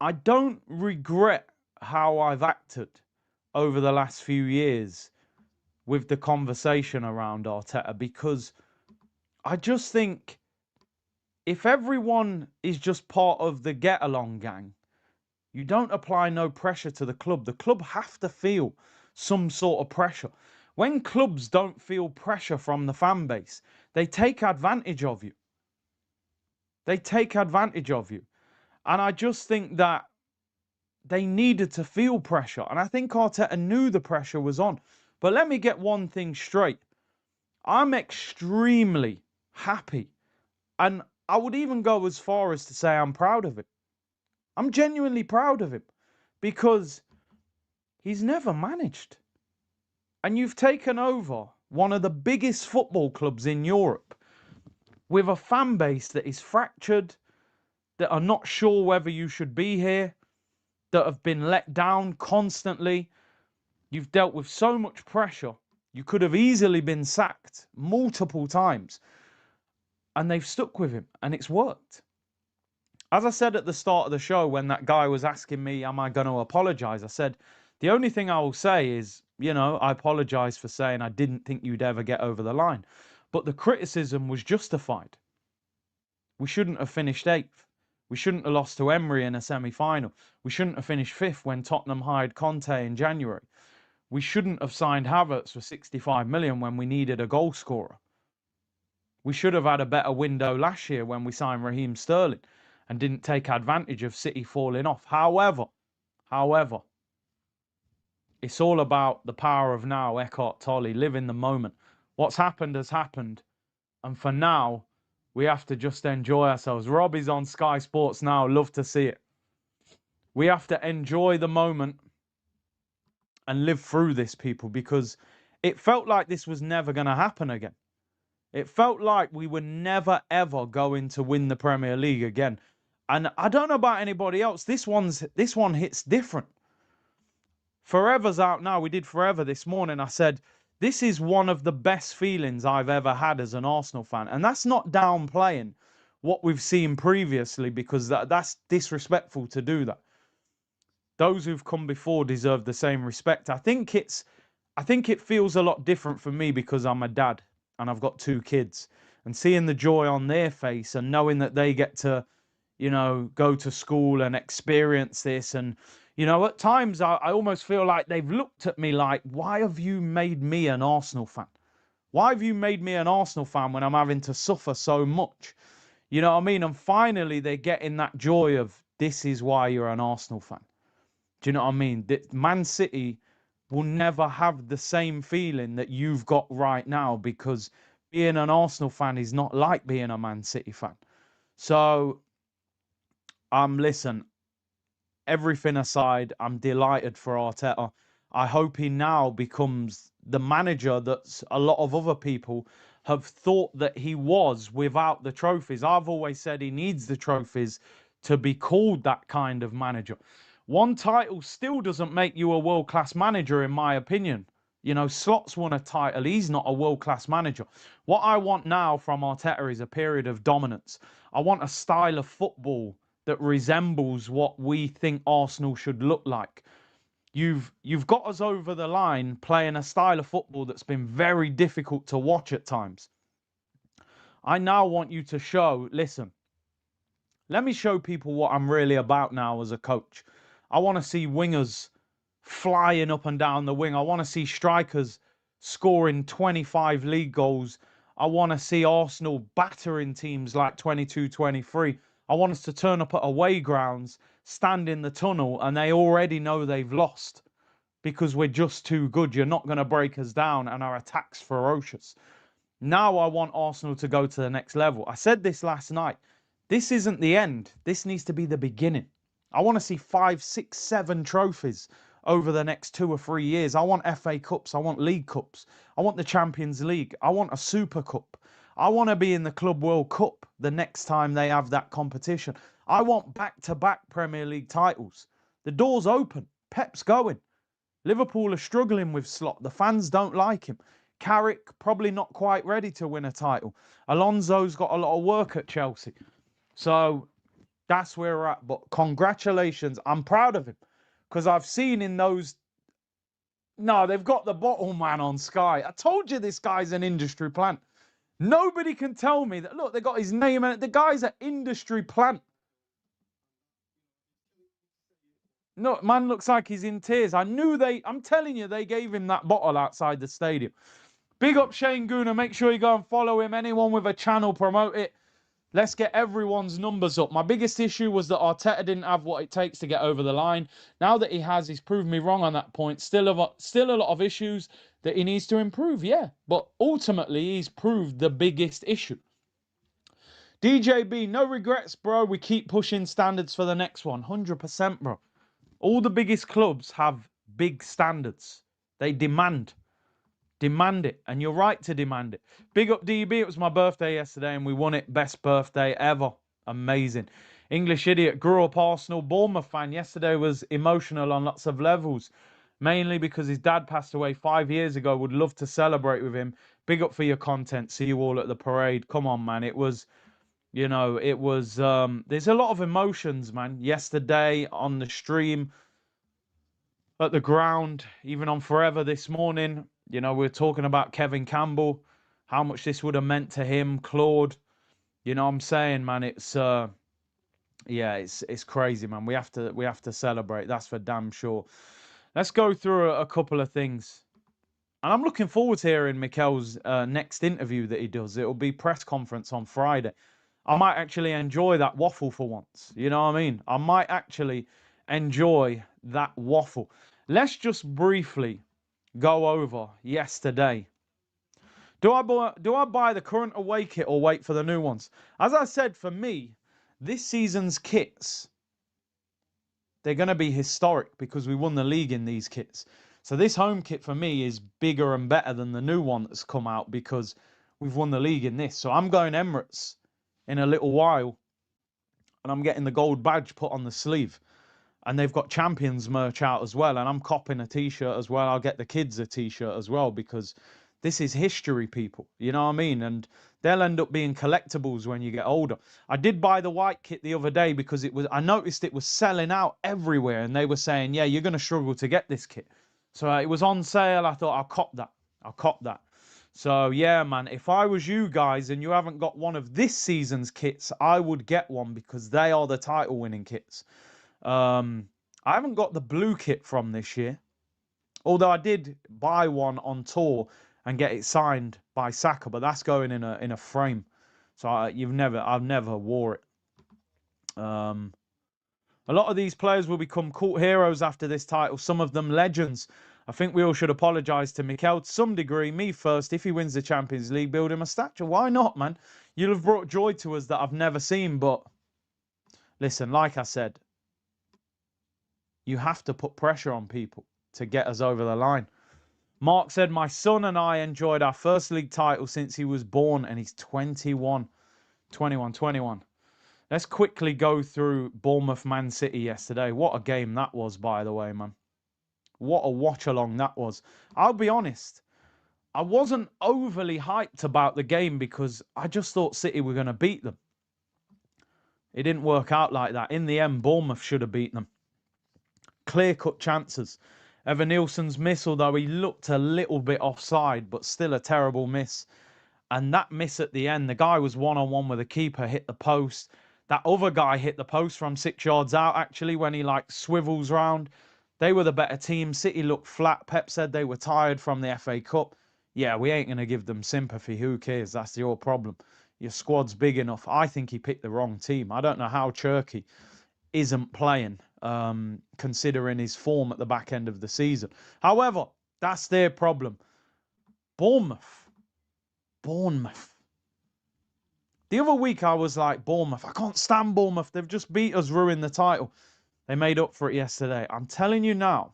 I don't regret how I've acted over the last few years with the conversation around Arteta, because I just think if everyone is just part of the get-along gang, you don't apply no pressure to the club. The club have to feel some sort of pressure. When clubs don't feel pressure from the fan base, they take advantage of you. They take advantage of you. And I just think that they needed to feel pressure. And I think Arteta knew the pressure was on. But let me get one thing straight. I'm extremely happy. And I would even go as far as to say I'm proud of him. I'm genuinely proud of him, because he's never managed And you've taken over one of the biggest football clubs in Europe with a fan base that is fractured, that are not sure whether you should be here, that have been let down constantly. You've dealt with so much pressure. You could have easily been sacked multiple times, and they've stuck with him, and it's worked. As I said at the start of the show, when that guy was asking me, am I going to apologise? I said, the only thing I will say is, I apologise for saying I didn't think you'd ever get over the line. But the criticism was justified. We shouldn't have finished 8th. We shouldn't have lost to Emery in a semi-final. We shouldn't have finished 5th when Tottenham hired Conte in January. We shouldn't have signed Havertz for 65 million when we needed a goal scorer. We should have had a better window last year when we signed Raheem Sterling and didn't take advantage of City falling off. However, it's all about the power of now, Eckhart Tolle, live in the moment. What's happened has happened. And for now, we have to just enjoy ourselves. Robbie's on Sky Sports now. Love to see it. We have to enjoy the moment and live through this, people, because it felt like this was never going to happen again. It felt like we were never, ever going to win the Premier League again. And I don't know about anybody else. This one hits different. Forever's out now. We did Forever this morning. I said, this is one of the best feelings I've ever had as an Arsenal fan. And that's not downplaying what we've seen previously, because that's disrespectful to do that. Those who've come before deserve the same respect. I think it feels a lot different for me because I'm a dad and I've got 2 kids. And seeing the joy on their face and knowing that they get to, go to school and experience this. And, at times I almost feel like they've looked at me like, why have you made me an Arsenal fan? Why have you made me an Arsenal fan when I'm having to suffer so much? You know what I mean? And finally, they're getting that joy of, this is why you're an Arsenal fan. Do you know what I mean? Man City will never have the same feeling that you've got right now, because being an Arsenal fan is not like being a Man City fan. So, listen, everything aside, I'm delighted for Arteta. I hope he now becomes the manager that a lot of other people have thought that he was without the trophies. I've always said he needs the trophies to be called that kind of manager. One title still doesn't make you a world-class manager, in my opinion. Slot's won a title. He's not a world-class manager. What I want now from Arteta is a period of dominance. I want a style of football that resembles what we think Arsenal should look like. You've got us over the line playing a style of football that's been very difficult to watch at times. I now want you to show, listen, let me show people what I'm really about now as a coach. I want to see wingers flying up and down the wing. I want to see strikers scoring 25 league goals. I want to see Arsenal battering teams like 22-23. I want us to turn up at away grounds, stand in the tunnel, and they already know they've lost because we're just too good. You're not going to break us down, and our attack's ferocious. Now I want Arsenal to go to the next level. I said this last night. This isn't the end. This needs to be the beginning. I want to see 5, 6, 7 trophies over the next 2 or 3 years. I want FA Cups. I want League Cups. I want the Champions League. I want a Super Cup. I want to be in the Club World Cup the next time they have that competition. I want back-to-back Premier League titles. The door's open. Pep's going. Liverpool are struggling with Slot. The fans don't like him. Carrick probably not quite ready to win a title. Alonso's got a lot of work at Chelsea. So that's where we're at. But congratulations. I'm proud of him. Because I've seen in those... No, they've got the bottle man on Sky. I told you this guy's an industry plant. Nobody can tell me that, look, they got his name in it. The guy's an industry plant. No, man looks like he's in tears. I'm telling you, they gave him that bottle outside the stadium. Big up Shane Gooner. Make sure you go and follow him. Anyone with a channel, promote it. Let's get everyone's numbers up. My biggest issue was that Arteta didn't have what it takes to get over the line. Now that he has, he's proved me wrong on that point. Still a lot of issues that he needs to improve, yeah. But ultimately, he's proved the biggest issue. DJB, no regrets, bro. We keep pushing standards for the next one. 100%, bro. All the biggest clubs have big standards. They demand. Demand it, and you're right to demand it. Big up DB, it was my birthday yesterday and we won it. Best birthday ever. Amazing. English Idiot, grew up Arsenal, Bournemouth fan. Yesterday was emotional on lots of levels, mainly because his dad passed away 5 years ago. Would love to celebrate with him. Big up for your content. See you all at the parade. Come on, man. It was, there's a lot of emotions, man. Yesterday on the stream, at the ground, even on Forever this morning. We're talking about Kevin Campbell, how much this would have meant to him, Claude. You know what I'm saying, man? It's it's crazy, man. We have to celebrate. That's for damn sure. Let's go through a couple of things. And I'm looking forward to hearing Mikel's next interview that he does. It'll be press conference on Friday. I might actually enjoy that waffle for once. You know what I mean? I might actually enjoy that waffle. Let's just briefly go over yesterday. Do I buy the current away kit or wait for the new ones? As I said, for me, this season's kits, they're going to be historic because we won the league in these kits. So this home kit for me is bigger and better than the new one that's come out because we've won the league in this. So I'm going Emirates in a little while and I'm getting the gold badge put on the sleeve. And they've got Champions merch out as well. And I'm copping a t-shirt as well. I'll get the kids a t-shirt as well because this is history, people. You know what I mean? And they'll end up being collectibles when you get older. I did buy the white kit the other day because I noticed it was selling out everywhere. And they were saying, yeah, you're going to struggle to get this kit. So it was on sale. I thought, I'll cop that. So yeah, man, if I was you guys and you haven't got one of this season's kits, I would get one because they are the title winning kits. I haven't got the blue kit from this year, although I did buy one on tour and get it signed by Saka, but that's going in a frame. So I've never wore it. A lot of these players will become cult heroes after this title, some of them legends. I think we all should apologise to Mikel to some degree. Me first, if he wins the Champions League, build him a statue. Why not, man? You'll have brought joy to us that I've never seen, but listen, like I said, you have to put pressure on people to get us over the line. Mark said, my son and I enjoyed our first league title since he was born, and he's 21. Let's quickly go through Bournemouth Man City yesterday. What a game that was, by the way, man. What a watch-along that was. I'll be honest, I wasn't overly hyped about the game because I just thought City were going to beat them. It didn't work out like that. In the end, Bournemouth should have beaten them. Clear-cut chances. Evan Nielsen's miss, although he looked a little bit offside, but still a terrible miss. And that miss at the end, the guy was one-on-one with the keeper, hit the post. That other guy hit the post from 6 yards out, actually, when he, swivels round. They were the better team. City looked flat. Pep said they were tired from the FA Cup. Yeah, we ain't going to give them sympathy. Who cares? That's your problem. Your squad's big enough. I think he picked the wrong team. I don't know how Cherky isn't playing, considering his form at the back end of the season. However, that's their problem. Bournemouth. The other week I was like, Bournemouth. I can't stand Bournemouth. They've just beat us, ruined the title. They made up for it yesterday. I'm telling you now,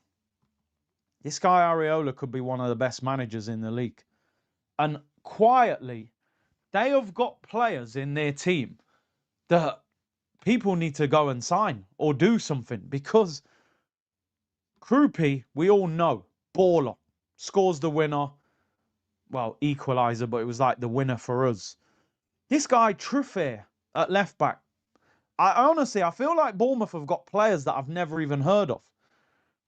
this guy Areola could be one of the best managers in the league. And quietly, they have got players in their team that people need to go and sign or do something. Because Krupi, we all know, baller, scores the winner. Well, equaliser, but it was like the winner for us. This guy, Truffaut, at left back. I honestly feel like Bournemouth have got players that I've never even heard of.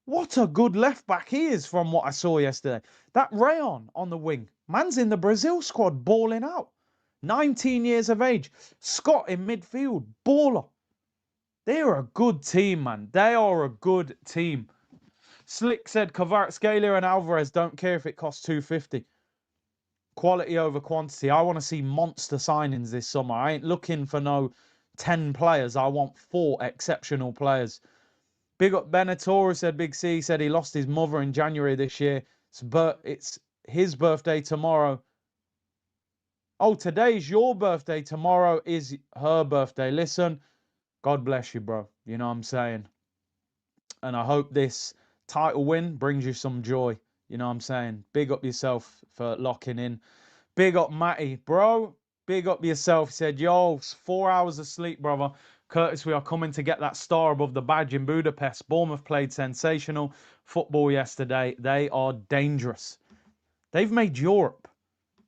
What a good left back he is from what I saw yesterday. That Rayon on the wing. Man's in the Brazil squad balling out. 19 years of age. Scott in midfield. Baller. They're a good team, man. They are a good team. Slick said Kvaratskhelia and Alvarez don't care if it costs 250. Quality over quantity. I want to see monster signings this summer. I ain't looking for no 10 players. I want 4 exceptional players. Big up Benator, said Big C, said he lost his mother in January this year. It's his birthday tomorrow. Oh, today's your birthday. Tomorrow is her birthday. Listen, God bless you, bro. You know what I'm saying? And I hope this title win brings you some joy. You know what I'm saying? Big up yourself for locking in. Big up Matty, bro. Big up yourself. He said, yo, 4 hours of sleep, brother. Curtis, we are coming to get that star above the badge in Budapest. Bournemouth played sensational football yesterday. They are dangerous. They've made Europe.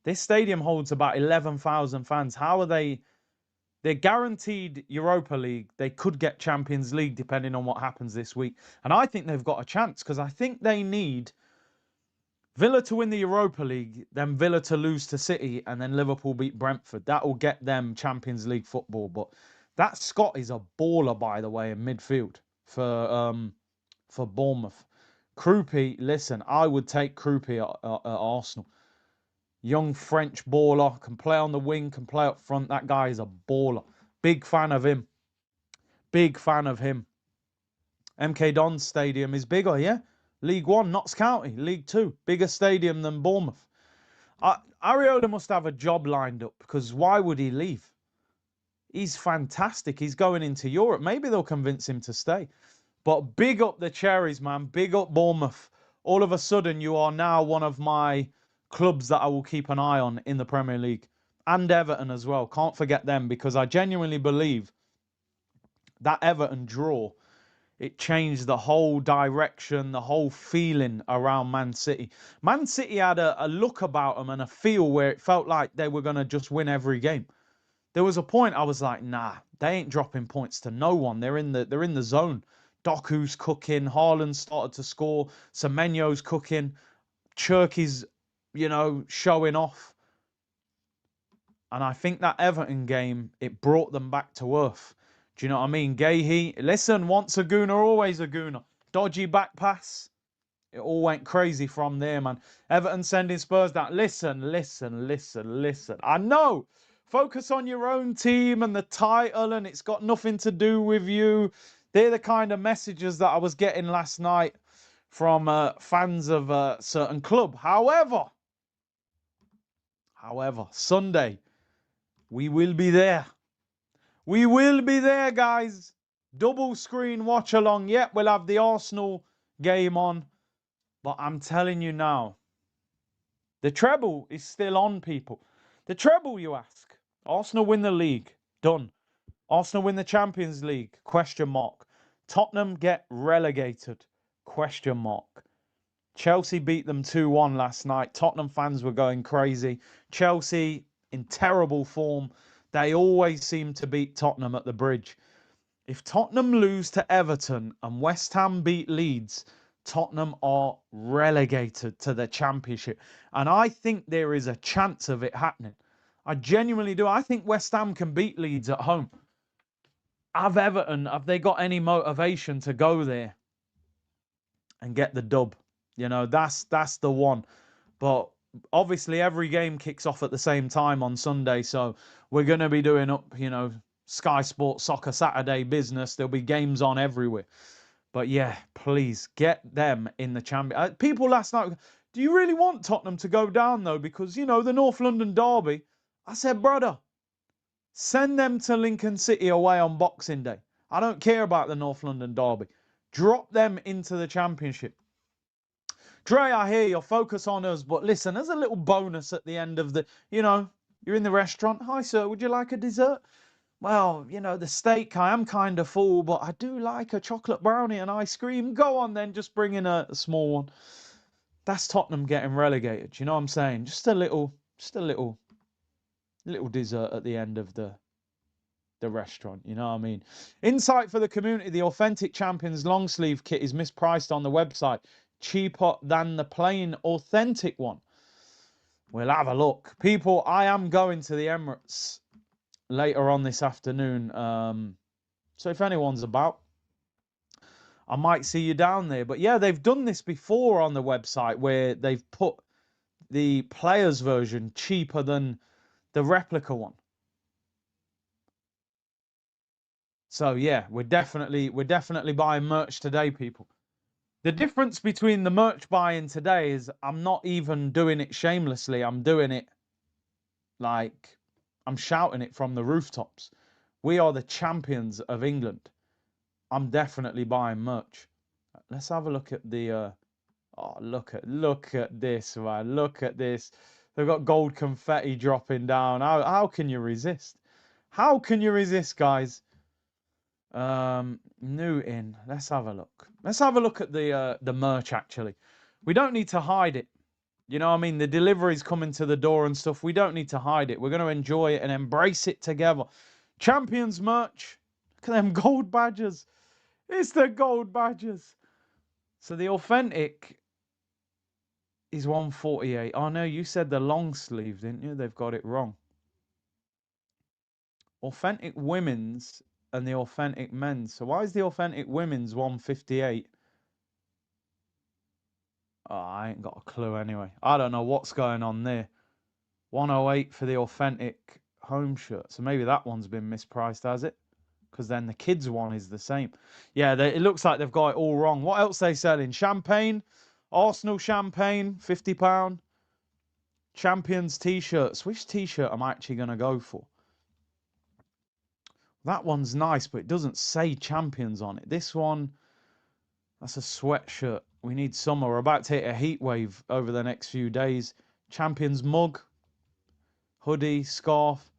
This stadium holds about 11,000 fans. How are they? They're guaranteed Europa League. They could get Champions League depending on what happens this week. And I think they've got a chance because I think they need Villa to win the Europa League, then Villa to lose to City, and then Liverpool beat Brentford. That will get them Champions League football. But that Scott is a baller, by the way, in midfield for Bournemouth. Krupi, listen, I would take Krupi at Arsenal. Young French baller, can play on the wing, can play up front. That guy is a baller. Big fan of him. Big fan of him. MK Dons Stadium is bigger, yeah? League One, Notts County. League Two, bigger stadium than Bournemouth. Ariola must have a job lined up because why would he leave? He's fantastic. He's going into Europe. Maybe they'll convince him to stay. But big up the Cherries, man. Big up Bournemouth. All of a sudden, you are now one of my clubs that I will keep an eye on in the Premier League. And Everton as well. Can't forget them because I genuinely believe that Everton draw, it changed the whole direction, the whole feeling around Man City. Man City had a look about them and a feel where it felt like they were going to just win every game. There was a point I was like, nah, they ain't dropping points to no one. They're in the zone. Doku's cooking. Haaland started to score. Semenyo's cooking. Cherky's, showing off. And I think that Everton game, it brought them back to earth. Do you know what I mean? Gahey, listen, once a gooner, always a gooner. Dodgy back pass. It all went crazy from there, man. Everton sending Spurs down. Listen. I know. Focus on your own team and the title, and it's got nothing to do with you. They're the kind of messages that I was getting last night from fans of a certain club. However, Sunday, we will be there. We will be there, guys. Double screen watch along. Yep, we'll have the Arsenal game on. But I'm telling you now, the treble is still on, people. The treble, you ask. Arsenal win the league. Done. Arsenal win the Champions League. Question mark. Tottenham get relegated. Question mark. Chelsea beat them 2-1 last night. Tottenham fans were going crazy. Chelsea in terrible form. They always seem to beat Tottenham at the Bridge. If Tottenham lose to Everton and West Ham beat Leeds, Tottenham are relegated to the Championship. And I think there is a chance of it happening. I genuinely do. I think West Ham can beat Leeds at home. Have they got any motivation to go there and get the dub? That's the one. But obviously every game kicks off at the same time on Sunday, so we're going to be doing up, Sky Sports Soccer Saturday business. There'll be games on everywhere. But yeah, please get them in the champion. People last night, do you really want Tottenham to go down though? Because, the North London derby. I said, brother, send them to Lincoln City away on Boxing Day. I don't care about the North London derby. Drop them into the Championship. Dre, I hear your focus on us, but listen, there's a little bonus at the end of the, you're in the restaurant. Hi, sir, would you like a dessert? Well, the steak, I am kind of full, but I do like a chocolate brownie and ice cream. Go on then, just bring in a small one. That's Tottenham getting relegated. You know what I'm saying? Just a little dessert at the end of the restaurant. You know what I mean? Insight for the community. The authentic Champions long sleeve kit is mispriced on the website. Cheaper than the plain authentic one. We'll have a look. People, I am going to the Emirates later on this afternoon. So if anyone's about, I might see you down there. But yeah, they've done this before on the website where they've put the players version cheaper than the replica one. So yeah, we're definitely buying merch today, people. The difference between the merch buying today is I'm not even doing it shamelessly. I'm doing it like I'm shouting it from the rooftops. We are the champions of England. I'm definitely buying merch. Let's have a look at the Oh, look at this, man. Look at this. They've got gold confetti dropping down. How can you resist? How can you resist, guys? New in. Let's have a look. Let's have a look at the merch actually. We don't need to hide it. You know what I mean? The delivery's coming to the door and stuff. We don't need to hide it. We're going to enjoy it and embrace it together. Champions merch. Look at them gold badges. It's the gold badges. So the authentic is 148. Oh no, you said the long sleeve, didn't you? They've got it wrong. Authentic women's and the authentic men's. So why is the authentic women's 158? Oh, I ain't got a clue anyway. I don't know what's going on there. 108 for the authentic home shirt. So maybe that one's been mispriced, has it? Because then the kids one is the same. Yeah, it looks like they've got it all wrong. What else are they selling? Champagne. Arsenal champagne, £50. Champions t-shirts. Which t-shirt am I actually going to go for? That one's nice, but it doesn't say champions on it. This one, that's a sweatshirt. We need summer. We're about to hit a heat wave over the next few days. Champions mug, hoodie, scarf.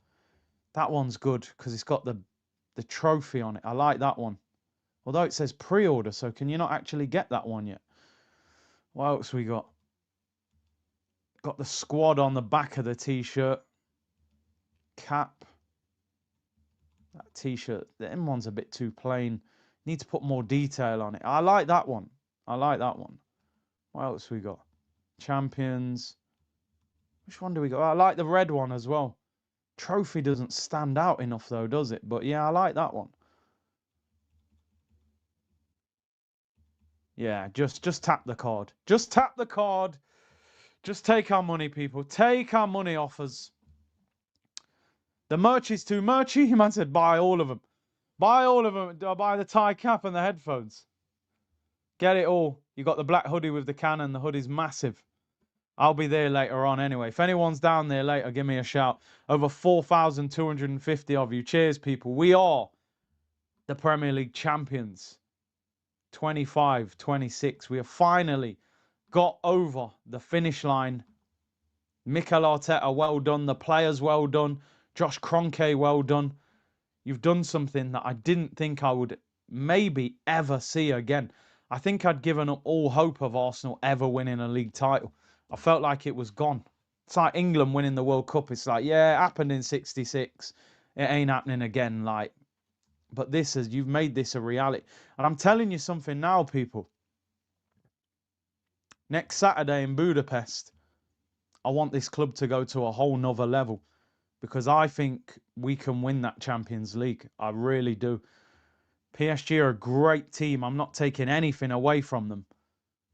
That one's good because it's got the trophy on it. I like that one. Although it says pre-order, so can you not actually get that one yet? What else we got? Got the squad on the back of the t-shirt. Cap. That t-shirt, the M one's a bit too plain. Need to put more detail on it. I like that one. I like that one. What else we got? Champions. Which one do we got? I like the red one as well. Trophy doesn't stand out enough though, does it? But yeah, I like that one. Yeah, just tap the card. Just tap the card. Just take our money, people. Take our money off us. The merch is too merchy. Man said buy all of them. Buy all of them. Buy the tie cap and the headphones. Get it all. You got the black hoodie with the cannon. The hoodie's massive. I'll be there later on anyway. If anyone's down there later, give me a shout. Over 4,250 of you. Cheers, people. We are the Premier League champions. 25-26. We have finally got over the finish line. Mikel Arteta, well done. The players, well done. Josh Kroenke, well done. You've done something that I didn't think I would maybe ever see again. I think I'd given up all hope of Arsenal ever winning a league title. I felt like it was gone. It's like England winning the World Cup. It's like, yeah, it happened in 66. It ain't happening again. Like, but this is, you've made this a reality. And I'm telling you something now, people. Next Saturday in Budapest, I want this club to go to a whole nother level because I think we can win that Champions League. I really do. PSG are a great team. I'm not taking anything away from them.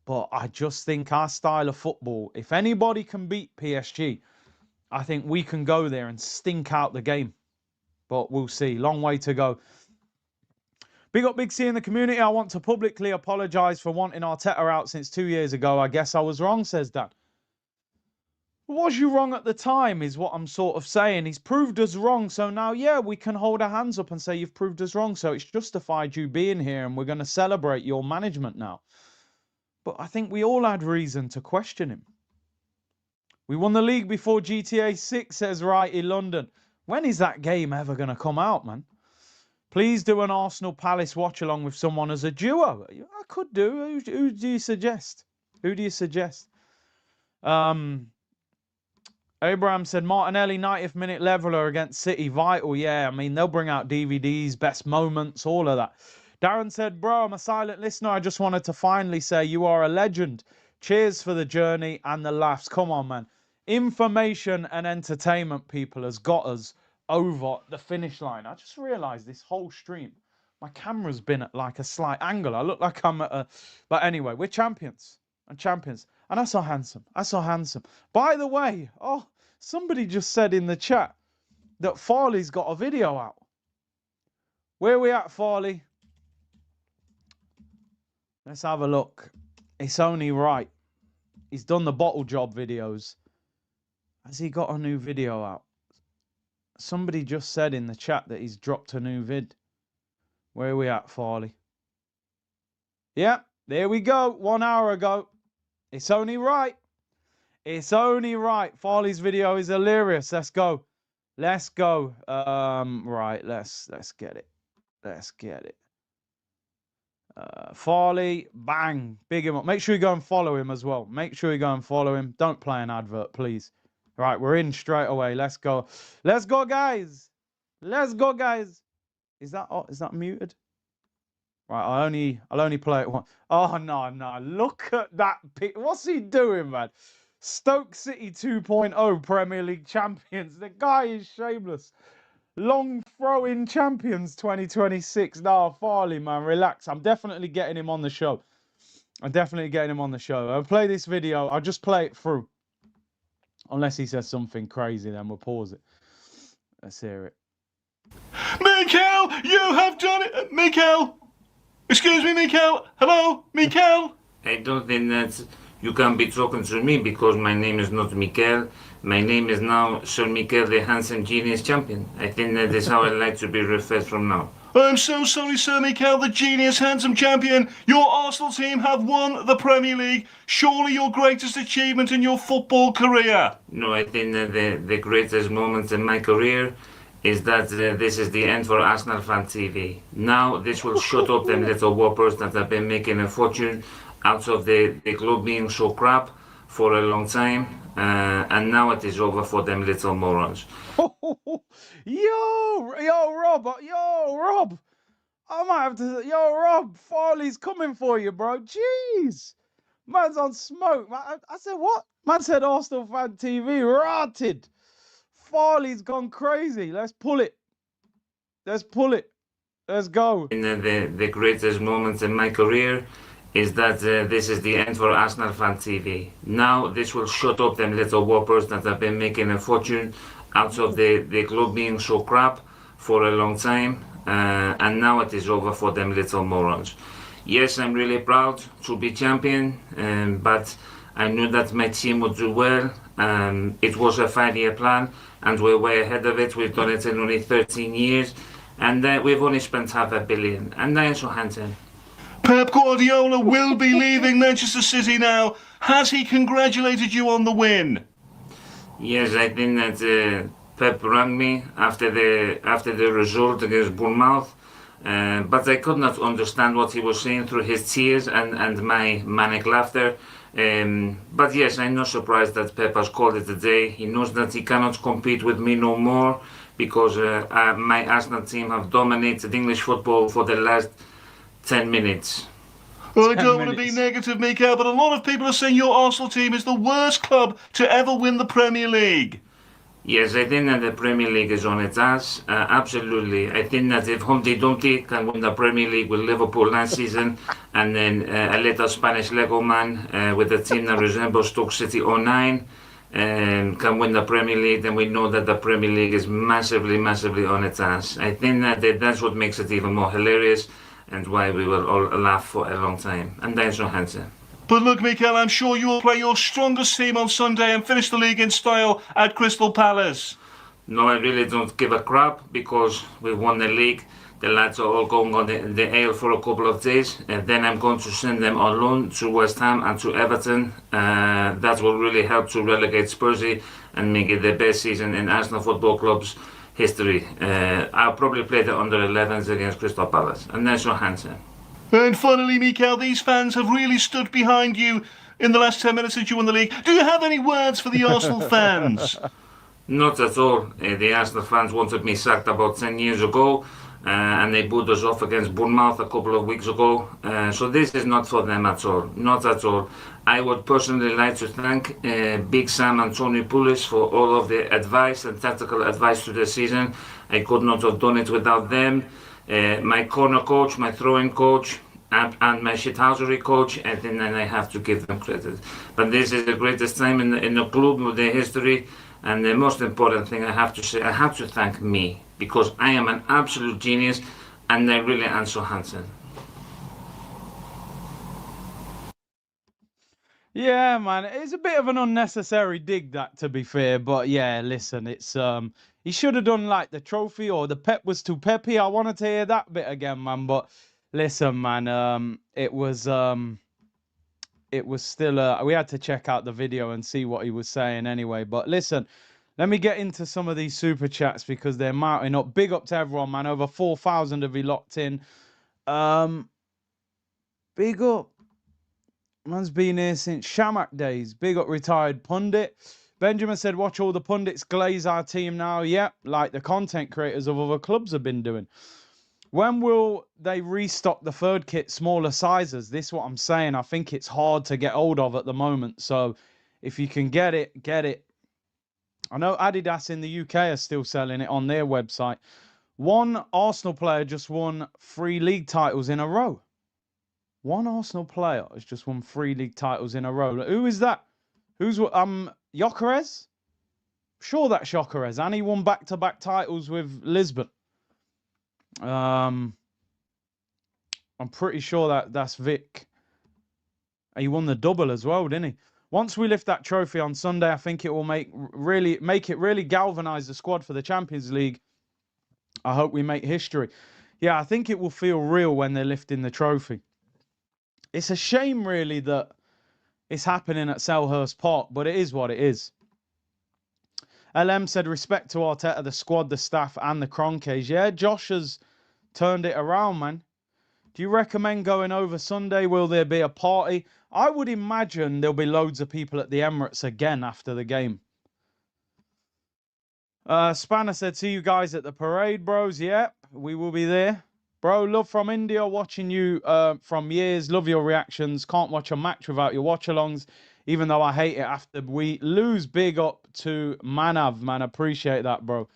But I just think our style of football, if anybody can beat PSG, I think we can go there and stink out the game. But we'll see. Long way to go. Big up Big C in the community. I want to publicly apologise for wanting Arteta out since 2 years ago. I guess I was wrong, says Dan. Was you wrong at the time is what I'm sort of saying. He's proved us wrong. So now, yeah, we can hold our hands up and say you've proved us wrong. So it's justified you being here and we're going to celebrate your management now. But I think we all had reason to question him. We won the league before GTA 6, says Righty London. When is that game ever going to come out, man? Please do an Arsenal Palace watch along with someone as a duo. I could do. Who do you suggest? Who do you suggest? Abraham said Martinelli 90th minute leveler against City. Vital, yeah. I mean, they'll bring out DVDs, best moments, all of that. Darren said, bro, I'm a silent listener. I just wanted to finally say you are a legend. Cheers for the journey and the laughs. Come on, man. Information and entertainment, people, has got us over the finish line. I just realised this whole stream, my camera's been at like a slight angle. I look like I'm at a... But anyway, we're champions. And champions. And that's so handsome. That's so handsome. By the way, somebody just said in the chat that Farley's got a video out. Where are we at, Farley? Let's have a look. It's only right. He's done the bottle job videos. Has he got a new video out? Somebody just said in the chat that he's dropped a new vid. Where are we at, Farley? Yeah, there we go. 1 hour ago. It's only right. It's only right. Farley's video is hilarious. Let's go. Let's go. Right. Let's get it. Let's get it. Farley, bang, big him up. Make sure you go and follow him as well. Make sure you go and follow him. Don't play an advert, please. Right, we're in straight away. Let's go. Let's go, guys. Let's go, guys. Is that muted? Right, I'll only play it once. Oh no, look at that pic. What's he doing, man? Stoke City 2.0 Premier League champions. The guy is shameless. Long throw-in champions 2026. No, Farley, man, relax. I'm definitely getting him on the show. I'll play this video. I'll just play it through. Unless he says something crazy, then we'll pause it. Let's hear it. Mikel, you have done it. Mikel. Excuse me, Mikel. Hello, Mikel. I don't think that you can be talking to me because my name is not Mikel. My name is now Sir Mikel, the handsome genius champion. I think that is how I like to be referred from now. I'm so sorry, Sir Mikel, the genius handsome champion. Your Arsenal team have won the Premier League. Surely your greatest achievement in your football career. No, I think that the greatest moment in my career is that this is the end for Arsenal Fan TV. Now this will shut up them little whoppers that have been making a fortune out of the club being so crap for a long time. And now it is over for them little morons. Yo, Rob. I might have to. Yo, Rob, Farley's coming for you, bro. Jeez, man's on smoke. Man, I said what? Man said Arsenal Fan TV rotted. Farley's gone crazy. Let's pull it. Let's go. The greatest moment in my career is that this is the end for Arsenal Fan TV. Now this will shut up them little whoppers that have been making a fortune out of the club being so crap for a long time. And now it is over for them little morons. Yes, I'm really proud to be champion, but I knew that my team would do well. It was a 5-year plan and we're way ahead of it. We've done it in only 13 years and we've only spent $500 million, and I am so handsome. Pep Guardiola will be leaving Manchester City now. Has he congratulated you on the win? Yes, I think that Pep rang me after the result against Bournemouth, but I could not understand what he was saying through his tears and my manic laughter. But yes, I'm not surprised that Pep has called it a day. He knows that he cannot compete with me no more because my Arsenal team have dominated English football for the last 10 minutes. Well, I don't want to be negative, Mikel, but a lot of people are saying your Arsenal team is the worst club to ever win the Premier League. Yes, I think that the Premier League is on its ass. Absolutely. I think that if Humpty Dumpty can win the Premier League with Liverpool last season, and then a little Spanish Lego man with a team that resembles Stoke City 09 can win the Premier League, then we know that the Premier League is massively, massively on its ass. I think that that's what makes it even more hilarious and why we will all laugh for a long time. And then so handsome. But look, Mikel, I'm sure you will play your strongest team on Sunday and finish the league in style at Crystal Palace. No, I really don't give a crap because we won the league. The lads are all going on the ale for a couple of days. And then I'm going to send them on loan to West Ham and to Everton. That will really help to relegate Spursy and make it the best season in Arsenal Football Club's history. I'll probably play the under-11s against Crystal Palace. And that's so handsome. And finally, Mikel, these fans have really stood behind you in the last 10 minutes since you won the league. Do you have any words for the Arsenal fans? Not at all. The Arsenal fans wanted me sacked about 10 years ago, and they booed us off against Bournemouth a couple of weeks ago. So this is not for them at all. Not at all. I would personally like to thank Big Sam and Tony Pulis for all of the advice and tactical advice to the season. I could not have done it without them. My corner coach, my throwing coach, and my shithousery coach, and then I have to give them credit. But this is the greatest time in the club with the history, and the most important thing I have to say, I have to thank me, because I am an absolute genius, and I really am so handsome. Yeah, man, it's a bit of an unnecessary dig, that, to be fair. But yeah, listen, it's he should have done like the trophy, or the pep was too peppy. I wanted to hear that bit again, man. But listen, man, it was it was still, we had to check out the video and see what he was saying anyway. But listen, let me get into some of these super chats because they're mounting up. Big up to everyone, man. Over 4,000 of you locked in. Big up. Man's been here since Shamak days. Big up retired pundit. Benjamin said, watch all the pundits glaze our team now. Yep, like the content creators of other clubs have been doing. When will they restock the third kit, smaller sizes? This is what I'm saying. I think it's hard to get hold of at the moment. So if you can get it, get it. I know Adidas in the UK are still selling it on their website. One Arsenal player just won 3 league titles in a row. One Arsenal player has just won 3 league titles in a row. Who is that? Who's Gyökeres? Sure, that's Gyökeres, and he won back-to-back titles with Lisbon. I'm pretty sure that's Vic. He won the double as well, didn't he? Once we lift that trophy on Sunday, I think it will make it really galvanise the squad for the Champions League. I hope we make history. Yeah, I think it will feel real when they're lifting the trophy. It's a shame, really, that it's happening at Selhurst Park, but it is what it is. LM said, respect to Arteta, the squad, the staff, and the Kroenkes. Yeah, Josh has turned it around, man. Do you recommend going over Sunday? Will there be a party? I would imagine there'll be loads of people at the Emirates again after the game. Spanner said, see you guys at the parade, bros. Yep, we will be there. Bro, love from India, watching you from years. Love your reactions. Can't watch a match without your watch-alongs, even though I hate it after we lose. Big up to Manav, man. Appreciate that, bro.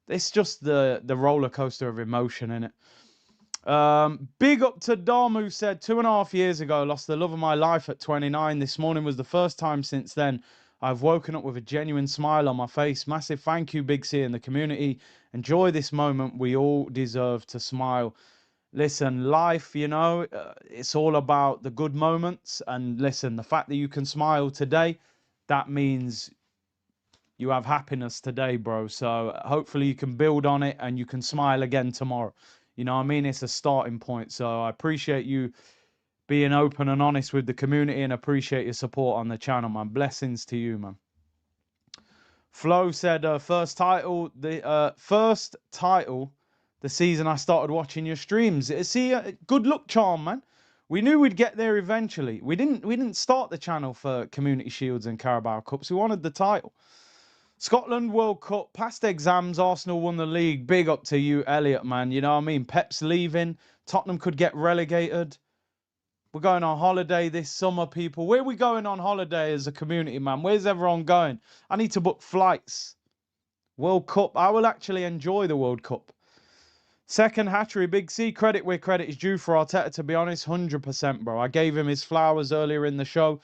It's just the roller coaster of emotion, innit? Big up to Dom, who said 2.5 years ago, lost the love of my life at 29. This morning was the first time since then I've woken up with a genuine smile on my face. Massive thank you, Big C and the community. Enjoy this moment. We all deserve to smile. Listen, life, you know, it's all about the good moments. And listen, the fact that you can smile today, that means you have happiness today, bro. So hopefully you can build on it and you can smile again tomorrow. You know what I mean? It's a starting point. So I appreciate you being open and honest with the community and appreciate your support on the channel, man. Blessings to you, man. Flo said, first title the season I started watching your streams. See, good luck, Charm, man. We knew we'd get there eventually. We didn't start the channel for Community Shields and Carabao Cups. We wanted the title. Scotland World Cup, past exams, Arsenal won the league. Big up to you, Elliot, man. You know what I mean? Pep's leaving. Tottenham could get relegated. We're going on holiday this summer, people. Where are we going on holiday as a community, man? Where's everyone going? I need to book flights. World Cup. I will actually enjoy the World Cup. Second hatchery, Big C. Credit where credit is due for Arteta, to be honest. 100%, bro. I gave him his flowers earlier in the show.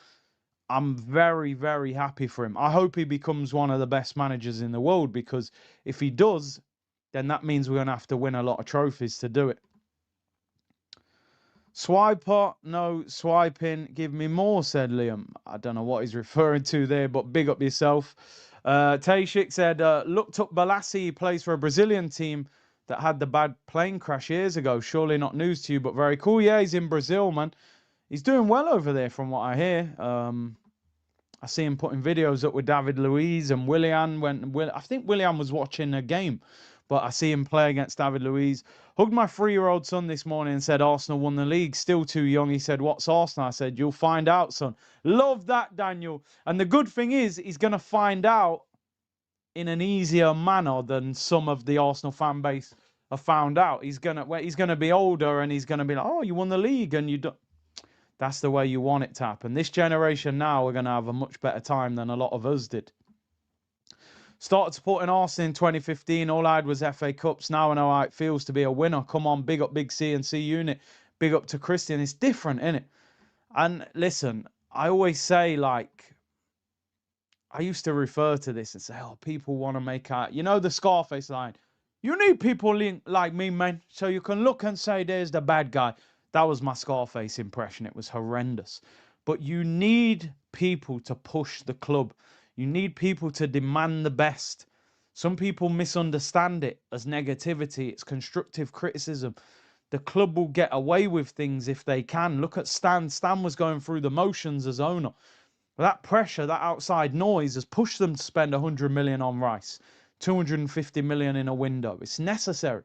I'm very, very happy for him. I hope he becomes one of the best managers in the world, because if he does, then that means we're going to have to win a lot of trophies to do it. Swiper, no swiping. Give me more, said Liam. I don't know what he's referring to there, but big up yourself. Tashik said, looked up Balassi. He plays for a Brazilian team that had the bad plane crash years ago. Surely not news to you, but very cool. Yeah, he's in Brazil, man. He's doing well over there from what I hear. I see him putting videos up with David Luiz and Willian. I think Willian was watching a game, but I see him play against David Luiz. Hugged my 3-year-old son this morning and said Arsenal won the league. Still too young. He said, what's Arsenal? I said, you'll find out, son. Love that, Daniel. And the good thing is, he's going to find out in an easier manner than some of the Arsenal fan base have found out. He's gonna be older and he's going to be like, oh, you won the league and you don't. That's the way you want it to happen. This generation now are going to have a much better time than a lot of us did. Started supporting Arsenal in 2015. All I had was FA Cups. Now I know how it feels to be a winner. Come on, big up Big C and C Unit. Big up to Christian. It's different, isn't it? And listen, I always say, like, I used to refer to this and say, oh, people want to make out, you know, the Scarface line. You need people like me, man, so you can look and say there's the bad guy. That was my Scarface impression. It was horrendous. But you need people to push the club. You need people to demand the best. Some people misunderstand it as negativity. It's constructive criticism. the club will get away with things if they can. Look at Stan. Stan was going through the motions as owner. That pressure, that outside noise has pushed them to spend 100 million on Rice, 250 million in a window. It's necessary.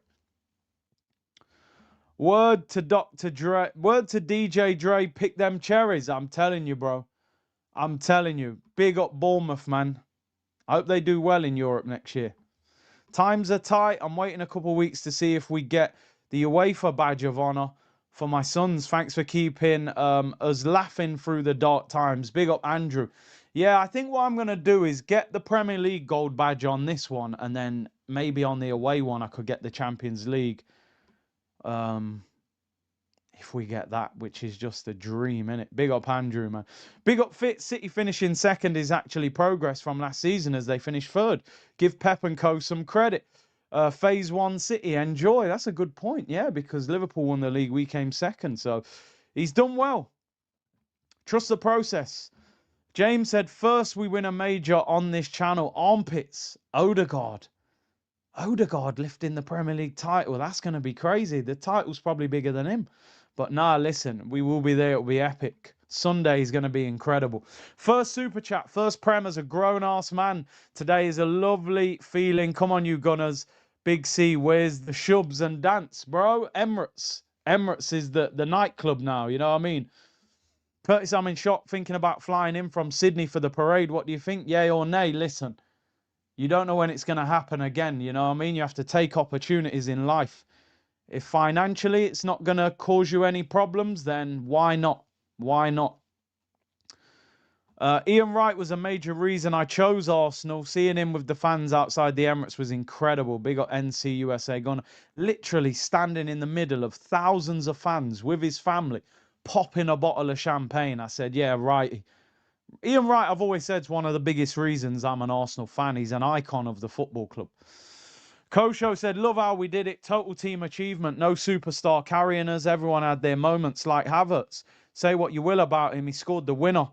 Word to Dr. Dre, word to DJ Dre, pick them cherries. I'm telling you, bro. I'm telling you. Big up Bournemouth, man. I hope they do well in Europe next year. Times are tight. I'm waiting a couple of weeks to see if we get the UEFA badge of honour for my sons. Thanks for keeping us laughing through the dark times. Big up, Andrew. Yeah, I think what I'm going to do is get the Premier League gold badge on this one, and then maybe on the away one I could get the Champions League. If we get that, which is just a dream, innit? Big up Andrew, man. Big up Fit. City finishing second is actually progress from last season as they finished third. Give Pep and co some credit. Phase 1 City, enjoy. That's a good point, yeah, because Liverpool won the league, we came second, so he's done well. Trust the process. James said, first we win a major on this channel. Armpits. Odegaard lifting the Premier League title. That's going to be crazy. The title's probably bigger than him. But nah, listen, we will be there. It'll be epic. Sunday is going to be incredible. First super chat, first Prem as a grown-ass man. Today is a lovely feeling. Come on, you Gunners. Big C, where's the shubs and dance, bro? Emirates. Emirates is the nightclub now, you know what I mean? Curtis, I'm in shock thinking about flying in from Sydney for the parade. What do you think? Yay or nay? Listen, you don't know when it's going to happen again, you know what I mean? You have to take opportunities in life. If financially it's not going to cause you any problems, then why not? Why not? Ian Wright was a major reason I chose Arsenal. Seeing him with the fans outside the Emirates was incredible. Big up NC USA. Gone literally standing in the middle of thousands of fans with his family, popping a bottle of champagne. I said, yeah, right. Ian Wright, I've always said, is one of the biggest reasons I'm an Arsenal fan. He's an icon of the football club. Kosho said, love how we did it. Total team achievement. No superstar carrying us. Everyone had their moments like Havertz. Say what you will about him. He scored the winner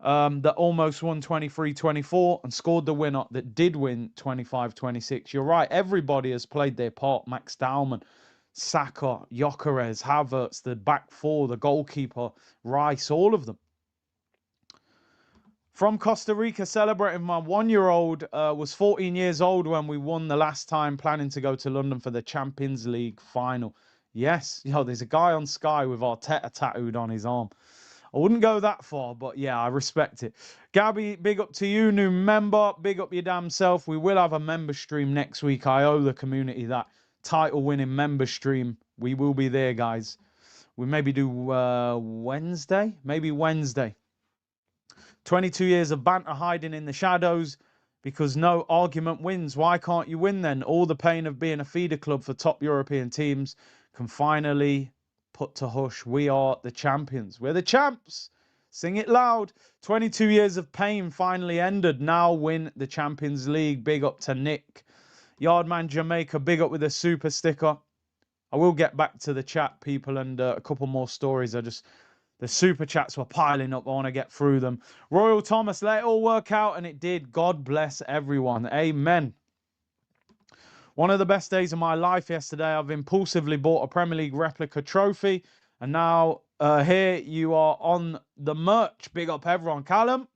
that almost won 23-24 and scored the winner that did win 25-26. You're right. Everybody has played their part. Max Dowman, Saka, Gyökeres, Havertz, the back four, the goalkeeper, Rice, all of them. From Costa Rica, celebrating my 1-year-old, was 14 years old when we won the last time, planning to go to London for the Champions League final. Yes, there's a guy on Sky with Arteta tattooed on his arm. I wouldn't go that far, but yeah, I respect it. Gabby, big up to you, new member. Big up your damn self. We will have a member stream next week. I owe the community that title-winning member stream. We will be there, guys. We maybe do Wednesday? Maybe Wednesday. 22 years of banter hiding in the shadows because no argument wins. Why can't you win then? All the pain of being a feeder club for top European teams can finally put to hush. We are the champions. We're the champs. Sing it loud. 22 years of pain finally ended. Now win the Champions League. Big up to Nick. Yardman Jamaica, big up with a super sticker. I will get back to the chat, people, and a couple more stories. The super chats were piling up. I want to get through them. Royal Thomas, let it all work out, and it did. God bless everyone. Amen. One of the best days of my life yesterday. I've impulsively bought a Premier League replica trophy, and now here you are on the merch. Big up everyone. Callum,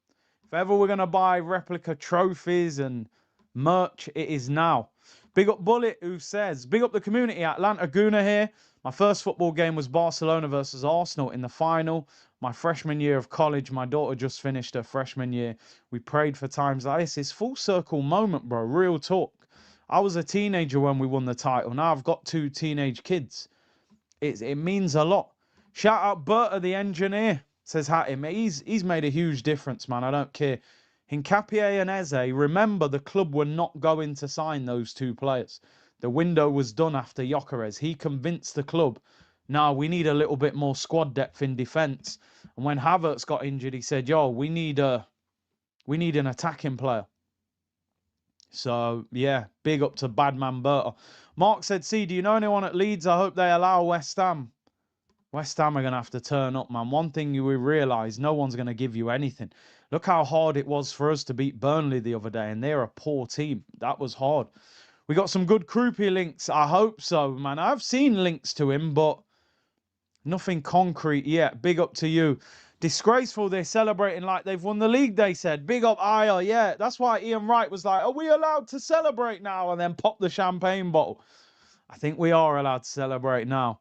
if ever we're going to buy replica trophies and merch, it is now. Big up Bullet, who says, big up the community. Atlanta Guna here. My first football game was Barcelona versus Arsenal in the final. My freshman year of college, my daughter just finished her freshman year. We prayed for times like this. It's full circle moment, bro. Real talk. I was a teenager when we won the title. Now I've got 2 teenage kids. It means a lot. Shout out Berta, the engineer. Says Hatim. He's made a huge difference, man. I don't care. Hincapié and Eze, remember the club were not going to sign those 2 players. The window was done after Gyökeres. He convinced the club, no, we need a little bit more squad depth in defence. And when Havertz got injured, he said, yo, we need an attacking player. So, yeah, big up to Badman Berta. Mark said, see, do you know anyone at Leeds? I hope they allow West Ham. West Ham are going to have to turn up, man. One thing we realise, no one's going to give you anything. Look how hard it was for us to beat Burnley the other day, and they're a poor team. That was hard. We got some good Kroupy links. I hope so, man. I've seen links to him, but nothing concrete yet. Big up to you. Disgraceful, they're celebrating like they've won the league, they said. Big up, Aya. Yeah, that's why Ian Wright was like, are we allowed to celebrate now? And then pop the champagne bottle. I think we are allowed to celebrate now.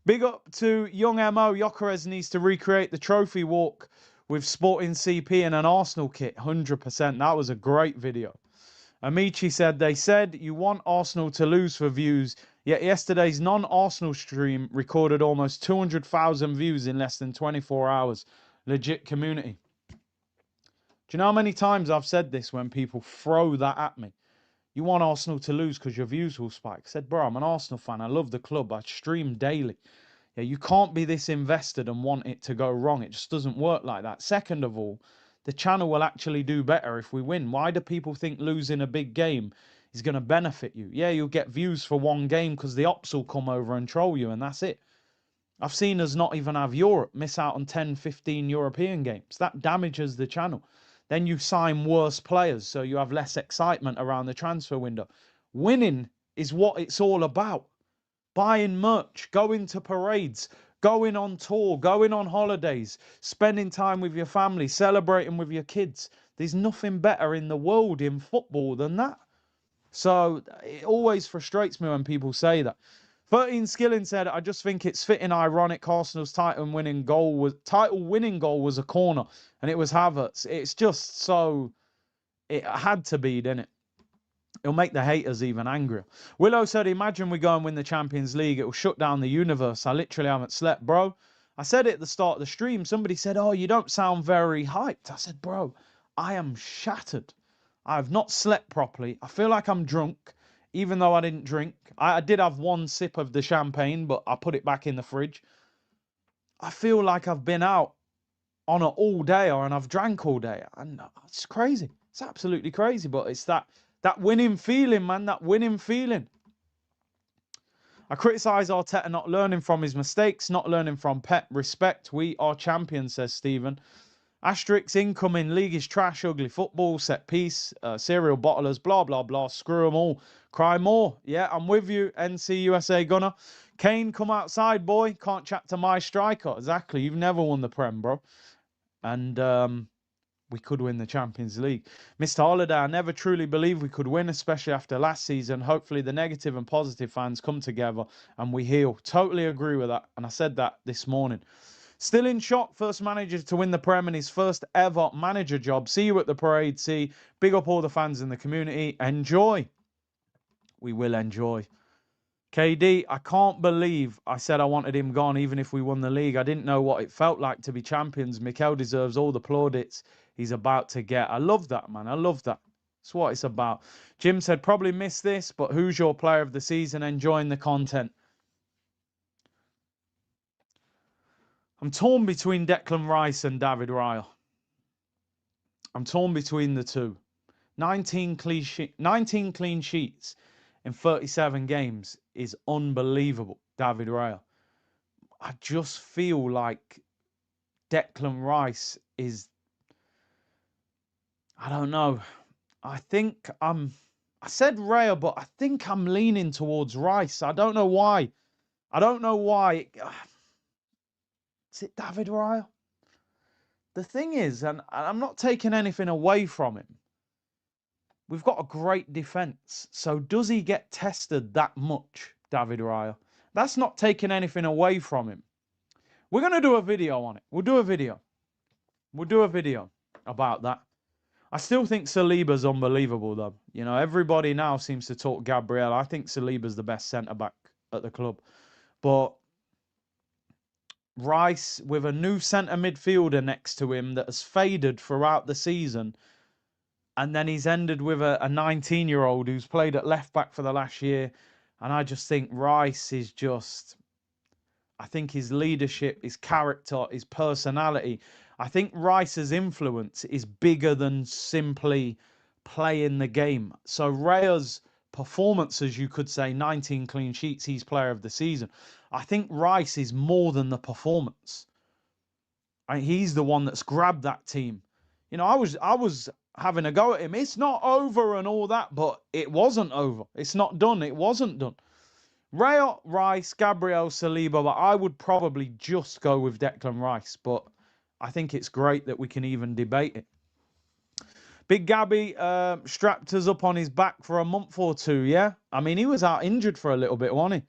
Big up to young Mo. Gyökeres needs to recreate the trophy walk with Sporting CP and an Arsenal kit. 100%. That was a great video. Amici said, they said you want Arsenal to lose for views, yet yesterday's non-Arsenal stream recorded almost 200,000 views in less than 24 hours. Legit community. Do you know how many times I've said this when people throw that at me? You want Arsenal to lose because your views will spike. I said, bro, I'm an Arsenal fan. I love the club. I stream daily. Yeah, you can't be this invested and want it to go wrong. It just doesn't work like that. Second of all, the channel will actually do better if we win. Why do people think losing a big game is going to benefit you? Yeah, you'll get views for one game because the ops will come over and troll you, and that's it. I've seen us not even have Europe, miss out on 10, 15 European games. That damages the channel. Then you sign worse players, so you have less excitement around the transfer window. Winning is what it's all about. Buying merch, going to parades, going on tour, going on holidays, spending time with your family, celebrating with your kids. There's nothing better in the world in football than that. So it always frustrates me when people say that. 13 Skilling said, I just think it's fitting ironic Arsenal's title winning goal was a corner and it was Havertz. It's just so, it had to be, didn't it? It'll make the haters even angrier. Willow said, imagine we go and win the Champions League. It will shut down the universe. I literally haven't slept, bro. I said it at the start of the stream. Somebody said, oh, you don't sound very hyped. I said, bro, I am shattered. I have not slept properly. I feel like I'm drunk, even though I didn't drink. I did have one sip of the champagne, but I put it back in the fridge. I feel like I've been out on it all day and I've drank all day. And it's crazy. It's absolutely crazy, but it's that winning feeling, man, that winning feeling. I criticise Arteta not learning from his mistakes, not learning from Pep. Respect, we are champions, says Stephen. Asterix incoming, league is trash, ugly football, set piece, cereal bottlers, blah, blah, blah. Screw them all. Cry more. Yeah, I'm with you, NC USA Gunner. Kane, come outside, boy. Can't chat to my striker. Exactly. You've never won the Prem, bro. And we could win the Champions League. Mr. Holiday, I never truly believed we could win, especially after last season. Hopefully the negative and positive fans come together and we heal. Totally agree with that. And I said that this morning. Still in shock, first manager to win the Prem in his first ever manager job. See you at the parade. See, big up all the fans in the community. Enjoy. We will enjoy. KD, I can't believe I said I wanted him gone even if we won the league. I didn't know what it felt like to be champions. Mikel deserves all the plaudits he's about to get. I love that, man. I love that. That's what it's about. Jim said, probably missed this, but who's your player of the season? Enjoying the content. I'm torn between Declan Rice and David Raya. I'm torn between the two. 19 clean sheets in 37 games is unbelievable, David Raya. I just feel like Declan Rice is, I don't know. I said Raya, but I think I'm leaning towards Rice. I don't know why. Is it David Raya? The thing is, and I'm not taking anything away from him, we've got a great defence. So does he get tested that much, David Raya? That's not taking anything away from him. We're going to do a video on it. We'll do a video about that. I still think Saliba's unbelievable, though. You know, everybody now seems to talk Gabriel. I think Saliba's the best centre-back at the club. But Rice, with a new centre midfielder next to him that has faded throughout the season, and then he's ended with a 19-year-old who's played at left-back for the last year, and I just think Rice is just, I think his leadership, his character, his personality, I think Rice's influence is bigger than simply playing the game. So Raya's performances, you could say, 19 clean sheets, he's player of the season. I think Rice is more than the performance. He's the one that's grabbed that team. You know, I was having a go at him. It's not over and all that, but it wasn't over. It's not done. It wasn't done. Rayo, Rice, Gabriel, Saliba, but I would probably just go with Declan Rice, but I think it's great that we can even debate it. Big Gabby strapped us up on his back for a month or two, yeah? I mean, he was out injured for a little bit, wasn't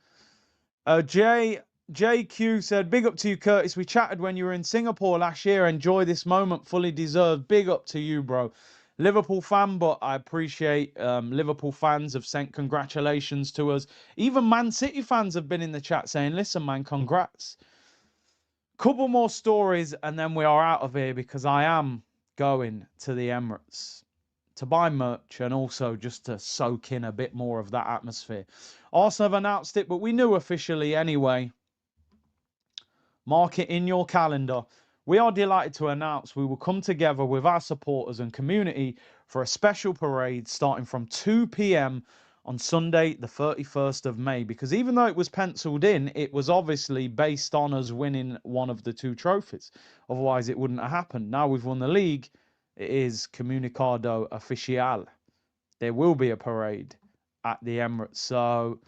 he? JQ said, big up to you, Curtis. We chatted when you were in Singapore last year. Enjoy this moment, fully deserved. Big up to you, bro. Liverpool fan, but I appreciate Liverpool fans have sent congratulations to us. Even Man City fans have been in the chat saying, listen, man, congrats. Couple more stories and then we are out of here because I am going to the Emirates to buy merch and also just to soak in a bit more of that atmosphere. Arsenal have announced it, but we knew officially anyway. Mark it in your calendar. We are delighted to announce we will come together with our supporters and community for a special parade starting from 2 p.m. on Sunday, the 31st of May. Because even though it was penciled in, it was obviously based on us winning one of the 2 trophies. Otherwise, it wouldn't have happened. Now we've won the league. It is Comunicado Oficial. There will be a parade at the Emirates. So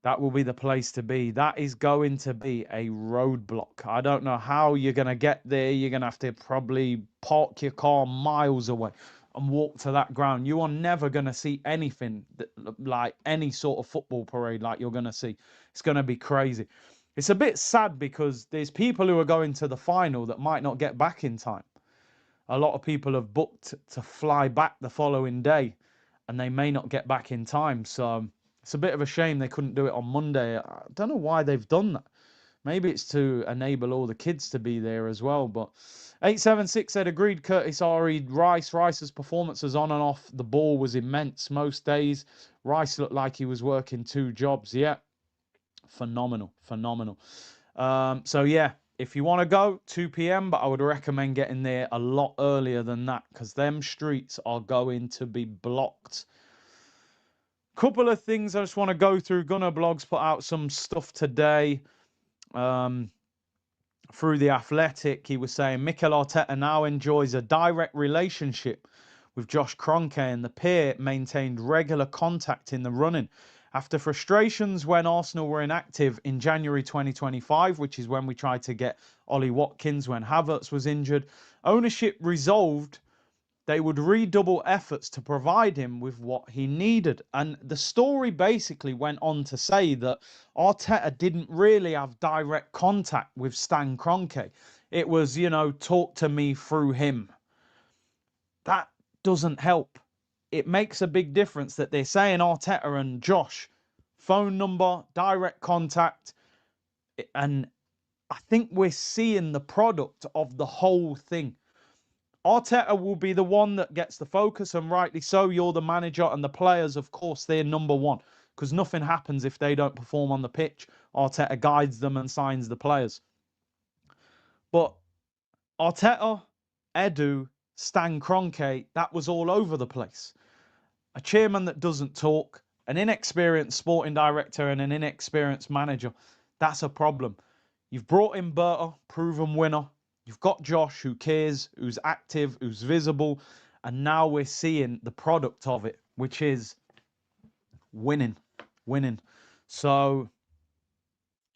that will be the place to be. That is going to be a roadblock. I don't know how you're going to get there. You're going to have to probably park your car miles away and walk to that ground. You are never going to see anything like any sort of football parade like you're going to see. It's going to be crazy. It's a bit sad because there's people who are going to the final that might not get back in time. A lot of people have booked to fly back the following day and they may not get back in time. So it's a bit of a shame they couldn't do it on Monday. I don't know why they've done that. Maybe it's to enable all the kids to be there as well. But 876 said, agreed, Curtis Ari. Rice's performances on and off the ball was immense most days. Rice looked like he was working 2 jobs. Yeah, phenomenal. So yeah, if you want to go, 2 p.m, but I would recommend getting there a lot earlier than that because them streets are going to be blocked. Couple of things I just want to go through. Gunner Blogs put out some stuff today through The Athletic. He was saying Mikel Arteta now enjoys a direct relationship with Josh Kroenke and the pair maintained regular contact in the running. After frustrations when Arsenal were inactive in January 2025, which is when we tried to get Ollie Watkins when Havertz was injured, ownership resolved they would redouble efforts to provide him with what he needed. And the story basically went on to say that Arteta didn't really have direct contact with Stan Kroenke. It was, you know, talk to me through him. That doesn't help. It makes a big difference that they're saying Arteta and Josh, phone number, direct contact. And I think we're seeing the product of the whole thing. Arteta will be the one that gets the focus, and rightly so. You're the manager, and the players, of course, they're number one because nothing happens if they don't perform on the pitch. Arteta guides them and signs the players. But Arteta, Edu, Stan Kroenke, that was all over the place. A chairman that doesn't talk, an inexperienced sporting director and an inexperienced manager, that's a problem. You've brought in Berta, proven winner. You've got Josh, who cares, who's active, who's visible, and now we're seeing the product of it, which is winning. So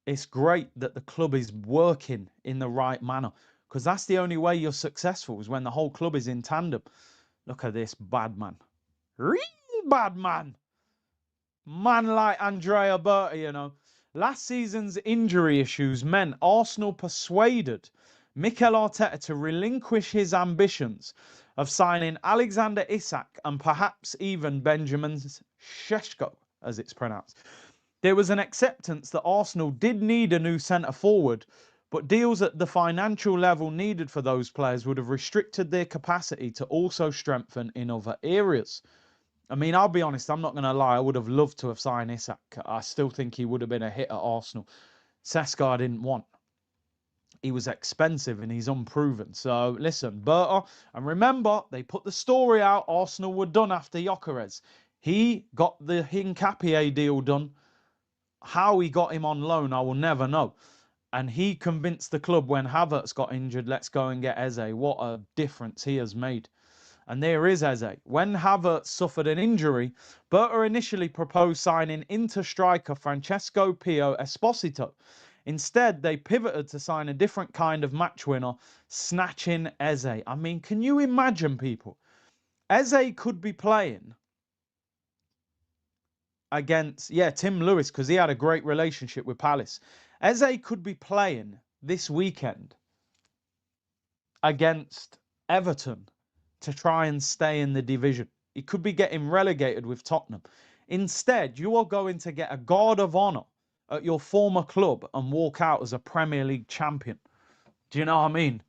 it's great that the club is working in the right manner because that's the only way you're successful is when the whole club is in tandem. Look at this bad man. Really bad man. Man like Andrea Berta, you know. Last season's injury issues meant Arsenal persuaded Mikel Arteta to relinquish his ambitions of signing Alexander Isak and perhaps even Benjamin Sesko, as it's pronounced. There was an acceptance that Arsenal did need a new centre-forward, but deals at the financial level needed for those players would have restricted their capacity to also strengthen in other areas. I mean, I'll be honest, I'm not going to lie, I would have loved to have signed Isak. I still think he would have been a hit at Arsenal. Sesko I didn't want. He was expensive and he's unproven. So, listen, Berta, and remember, they put the story out, Arsenal were done after Gyökeres. He got the Hincapié deal done. How he got him on loan, I will never know. And he convinced the club when Havertz got injured, let's go and get Eze. What a difference he has made. And there is Eze. When Havertz suffered an injury, Berta initially proposed signing Inter striker Francesco Pio Esposito. Instead, they pivoted to sign a different kind of match winner, snatching Eze. I mean, can you imagine, people? Eze could be playing against, Tim Lewis, because he had a great relationship with Palace. Eze could be playing this weekend against Everton to try and stay in the division. He could be getting relegated with Tottenham. Instead, you are going to get a guard of honour at your former club and walk out as a Premier League champion. Do you know what I mean?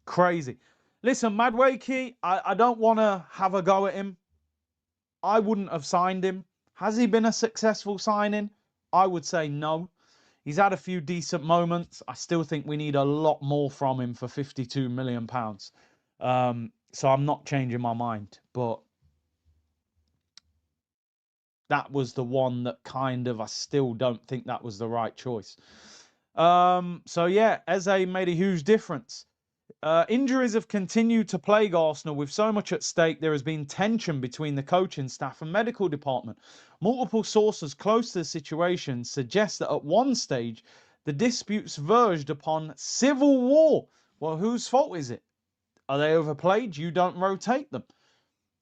Crazy. Listen, Madueke, I don't want to have a go at him. I wouldn't have signed him. Has he been a successful signing? I would say no. He's had a few decent moments. I still think we need a lot more from him for £52 million. So I'm not changing my mind. But that was the one that kind of, I still don't think that was the right choice. So yeah, Eze made a huge difference. Injuries have continued to plague Arsenal with so much at stake. There has been tension between the coaching staff and medical department. Multiple sources close to the situation suggest that at one stage, the disputes verged upon civil war. Well, whose fault is it? Are they overplayed? You don't rotate them.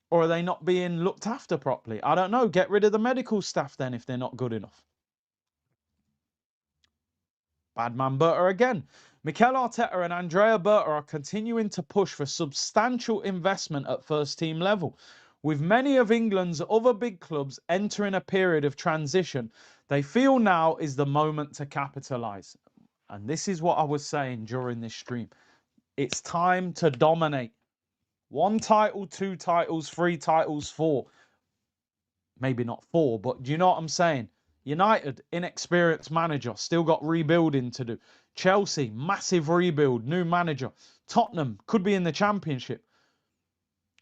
Or are they not being looked after properly? I don't know. Get rid of the medical staff then if they're not good enough. Bad man Berta again. Mikel Arteta and Andrea Berta are continuing to push for substantial investment at first team level. With many of England's other big clubs entering a period of transition, they feel now is the moment to capitalise. And this is what I was saying during this stream. It's time to dominate. 1 title, 2 titles, 3 titles, 4. Maybe not 4, but do you know what I'm saying? United, inexperienced manager, still got rebuilding to do. Chelsea, massive rebuild, new manager. Tottenham could be in the Championship.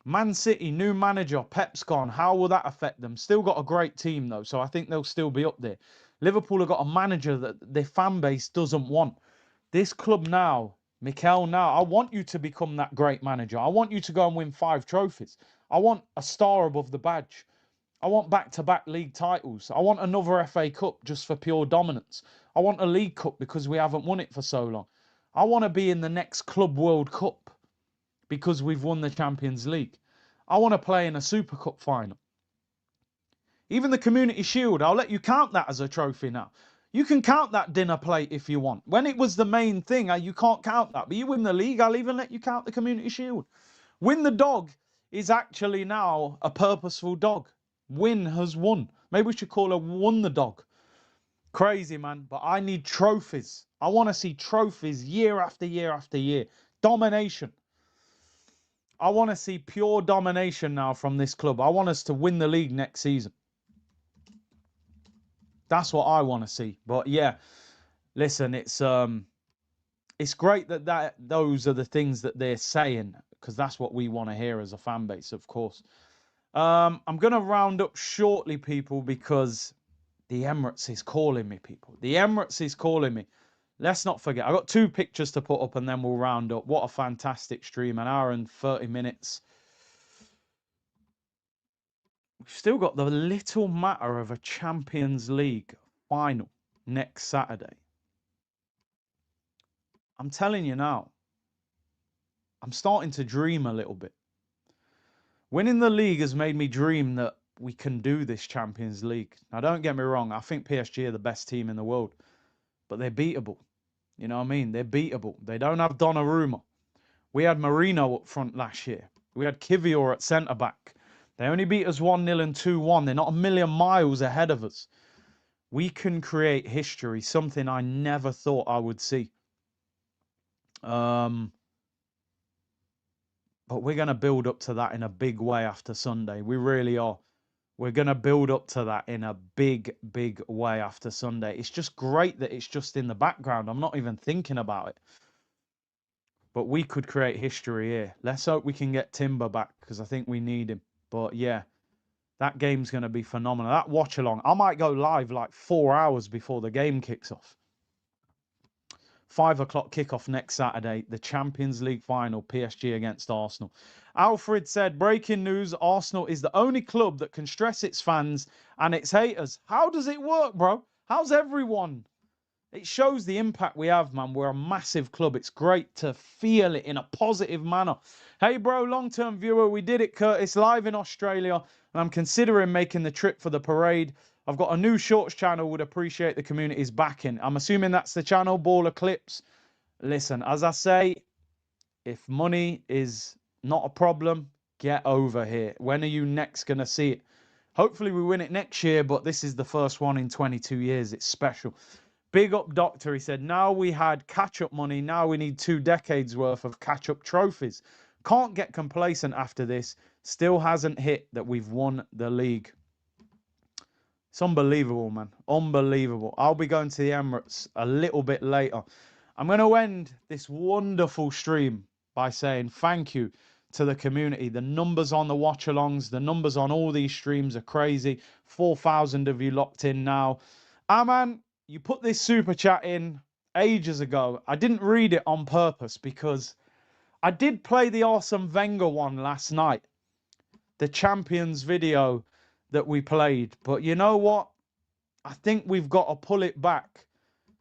Man City, new manager, Pep's gone. How will that affect them? Still got a great team though, so I think they'll still be up there. Liverpool have got a manager that their fan base doesn't want. This club now, Mikel now, I want you to become that great manager. I want you to go and win 5 trophies. I want a star above the badge. I want back-to-back league titles. I want another FA Cup just for pure dominance. I want a League Cup because we haven't won it for so long. I want to be in the next Club World Cup because we've won the Champions League. I want to play in a Super Cup final. Even the Community Shield, I'll let you count that as a trophy now. You can count that dinner plate if you want. When it was the main thing, you can't count that. But you win the league, I'll even let you count the Community Shield. Win the dog is actually now a purposeful dog. Win has won. Maybe we should call her Won the Dog. Crazy, man. But I need trophies. I want to see trophies year after year after year. Domination. I want to see pure domination now from this club. I want us to win the league next season. That's what I want to see. But yeah, listen, it's great that those are the things that they're saying, because that's what we want to hear as a fan base, of course. I'm going to round up shortly, people, because the Emirates is calling me, people. The Emirates is calling me. Let's not forget. I've got 2 pictures to put up and then we'll round up. What a fantastic stream. 1 hour and 30 minutes. We've still got the little matter of a Champions League final next Saturday. I'm telling you now, I'm starting to dream a little bit. Winning the league has made me dream that we can do this Champions League. Now, don't get me wrong. I think PSG are the best team in the world. But they're beatable. You know what I mean? They're beatable. They don't have Donnarumma. We had Marino up front last year. We had Kivior at centre-back. They only beat us 1-0 and 2-1. They're not a million miles ahead of us. We can create history, something I never thought I would see. But we're going to build up to that in a big way after Sunday. We really are. We're going to build up to that in a big, big way after Sunday. It's just great that it's just in the background. I'm not even thinking about it. But we could create history here. Let's hope we can get Timber back, because I think we need him. But yeah, that game's going to be phenomenal. That watch-along, I might go live like 4 hours before the game kicks off. 5 o'clock kickoff next Saturday, the Champions League final, PSG against Arsenal. Alfred said, breaking news, Arsenal is the only club that can stress its fans and its haters. How does it work, bro? How's everyone? It shows the impact we have, man. We're a massive club. It's great to feel it in a positive manner. Hey, bro, long-term viewer, we did it, Curtis, live in Australia, and I'm considering making the trip for the parade. I've got a new shorts channel, would appreciate the community's backing. I'm assuming that's the channel, Baller Clips. Listen, as I say, if money is not a problem, get over here. When are you next going to see it? Hopefully we win it next year, but this is the first one in 22 years. It's special. Big up Doctor, he said, now we had catch-up money, now we need 2 decades worth of catch-up trophies. Can't get complacent after this. Still hasn't hit that we've won the league. It's unbelievable, man. Unbelievable. I'll be going to the Emirates a little bit later. I'm going to end this wonderful stream by saying thank you to the community. The numbers on the watch-alongs, the numbers on all these streams are crazy. 4,000 of you locked in now. Man, you put this super chat in ages ago. I didn't read it on purpose because I did play the Arsene Wenger one last night. The Champions video that we played. But you know what? I think we've got to pull it back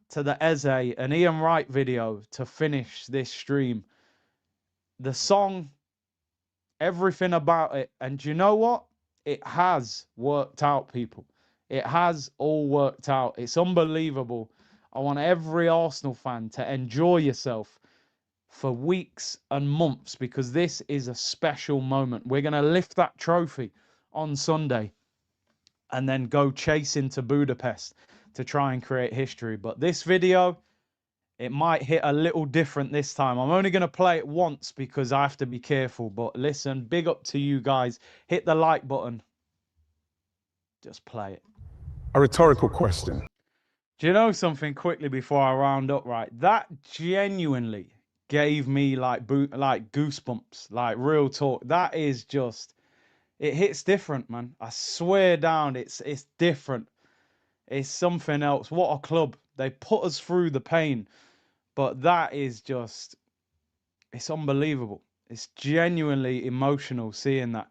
to the Eze and Ian Wright video to finish this stream. The song, everything about it. And do you know what? It has worked out, people. It has all worked out. It's unbelievable. I want every Arsenal fan to enjoy yourself for weeks and months because this is a special moment. We're going to lift that trophy on Sunday and then go chasing to Budapest to try and create history. But this video, it might hit a little different this time. I'm only going to play it once because I have to be careful. But listen, big up to you guys. Hit the like button. Just play it. A rhetorical question. Do you know something quickly before I round up, right? That genuinely gave me like goosebumps, like real talk. That is just, it hits different, man. I swear down, it's different. It's something else. What a club. They put us through the pain. But that is just, it's unbelievable. It's genuinely emotional seeing that.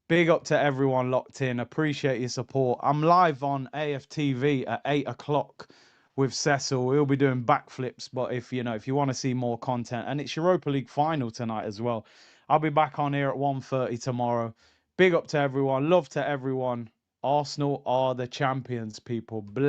Big up to everyone locked in. Appreciate your support. I'm live on AFTV at 8 o'clock with Cecil. We'll be doing backflips. But if you want to see more content, and it's Europa League final tonight as well. I'll be back on here at 1:30 tomorrow. Big up to everyone. Love to everyone. Arsenal are the champions, people.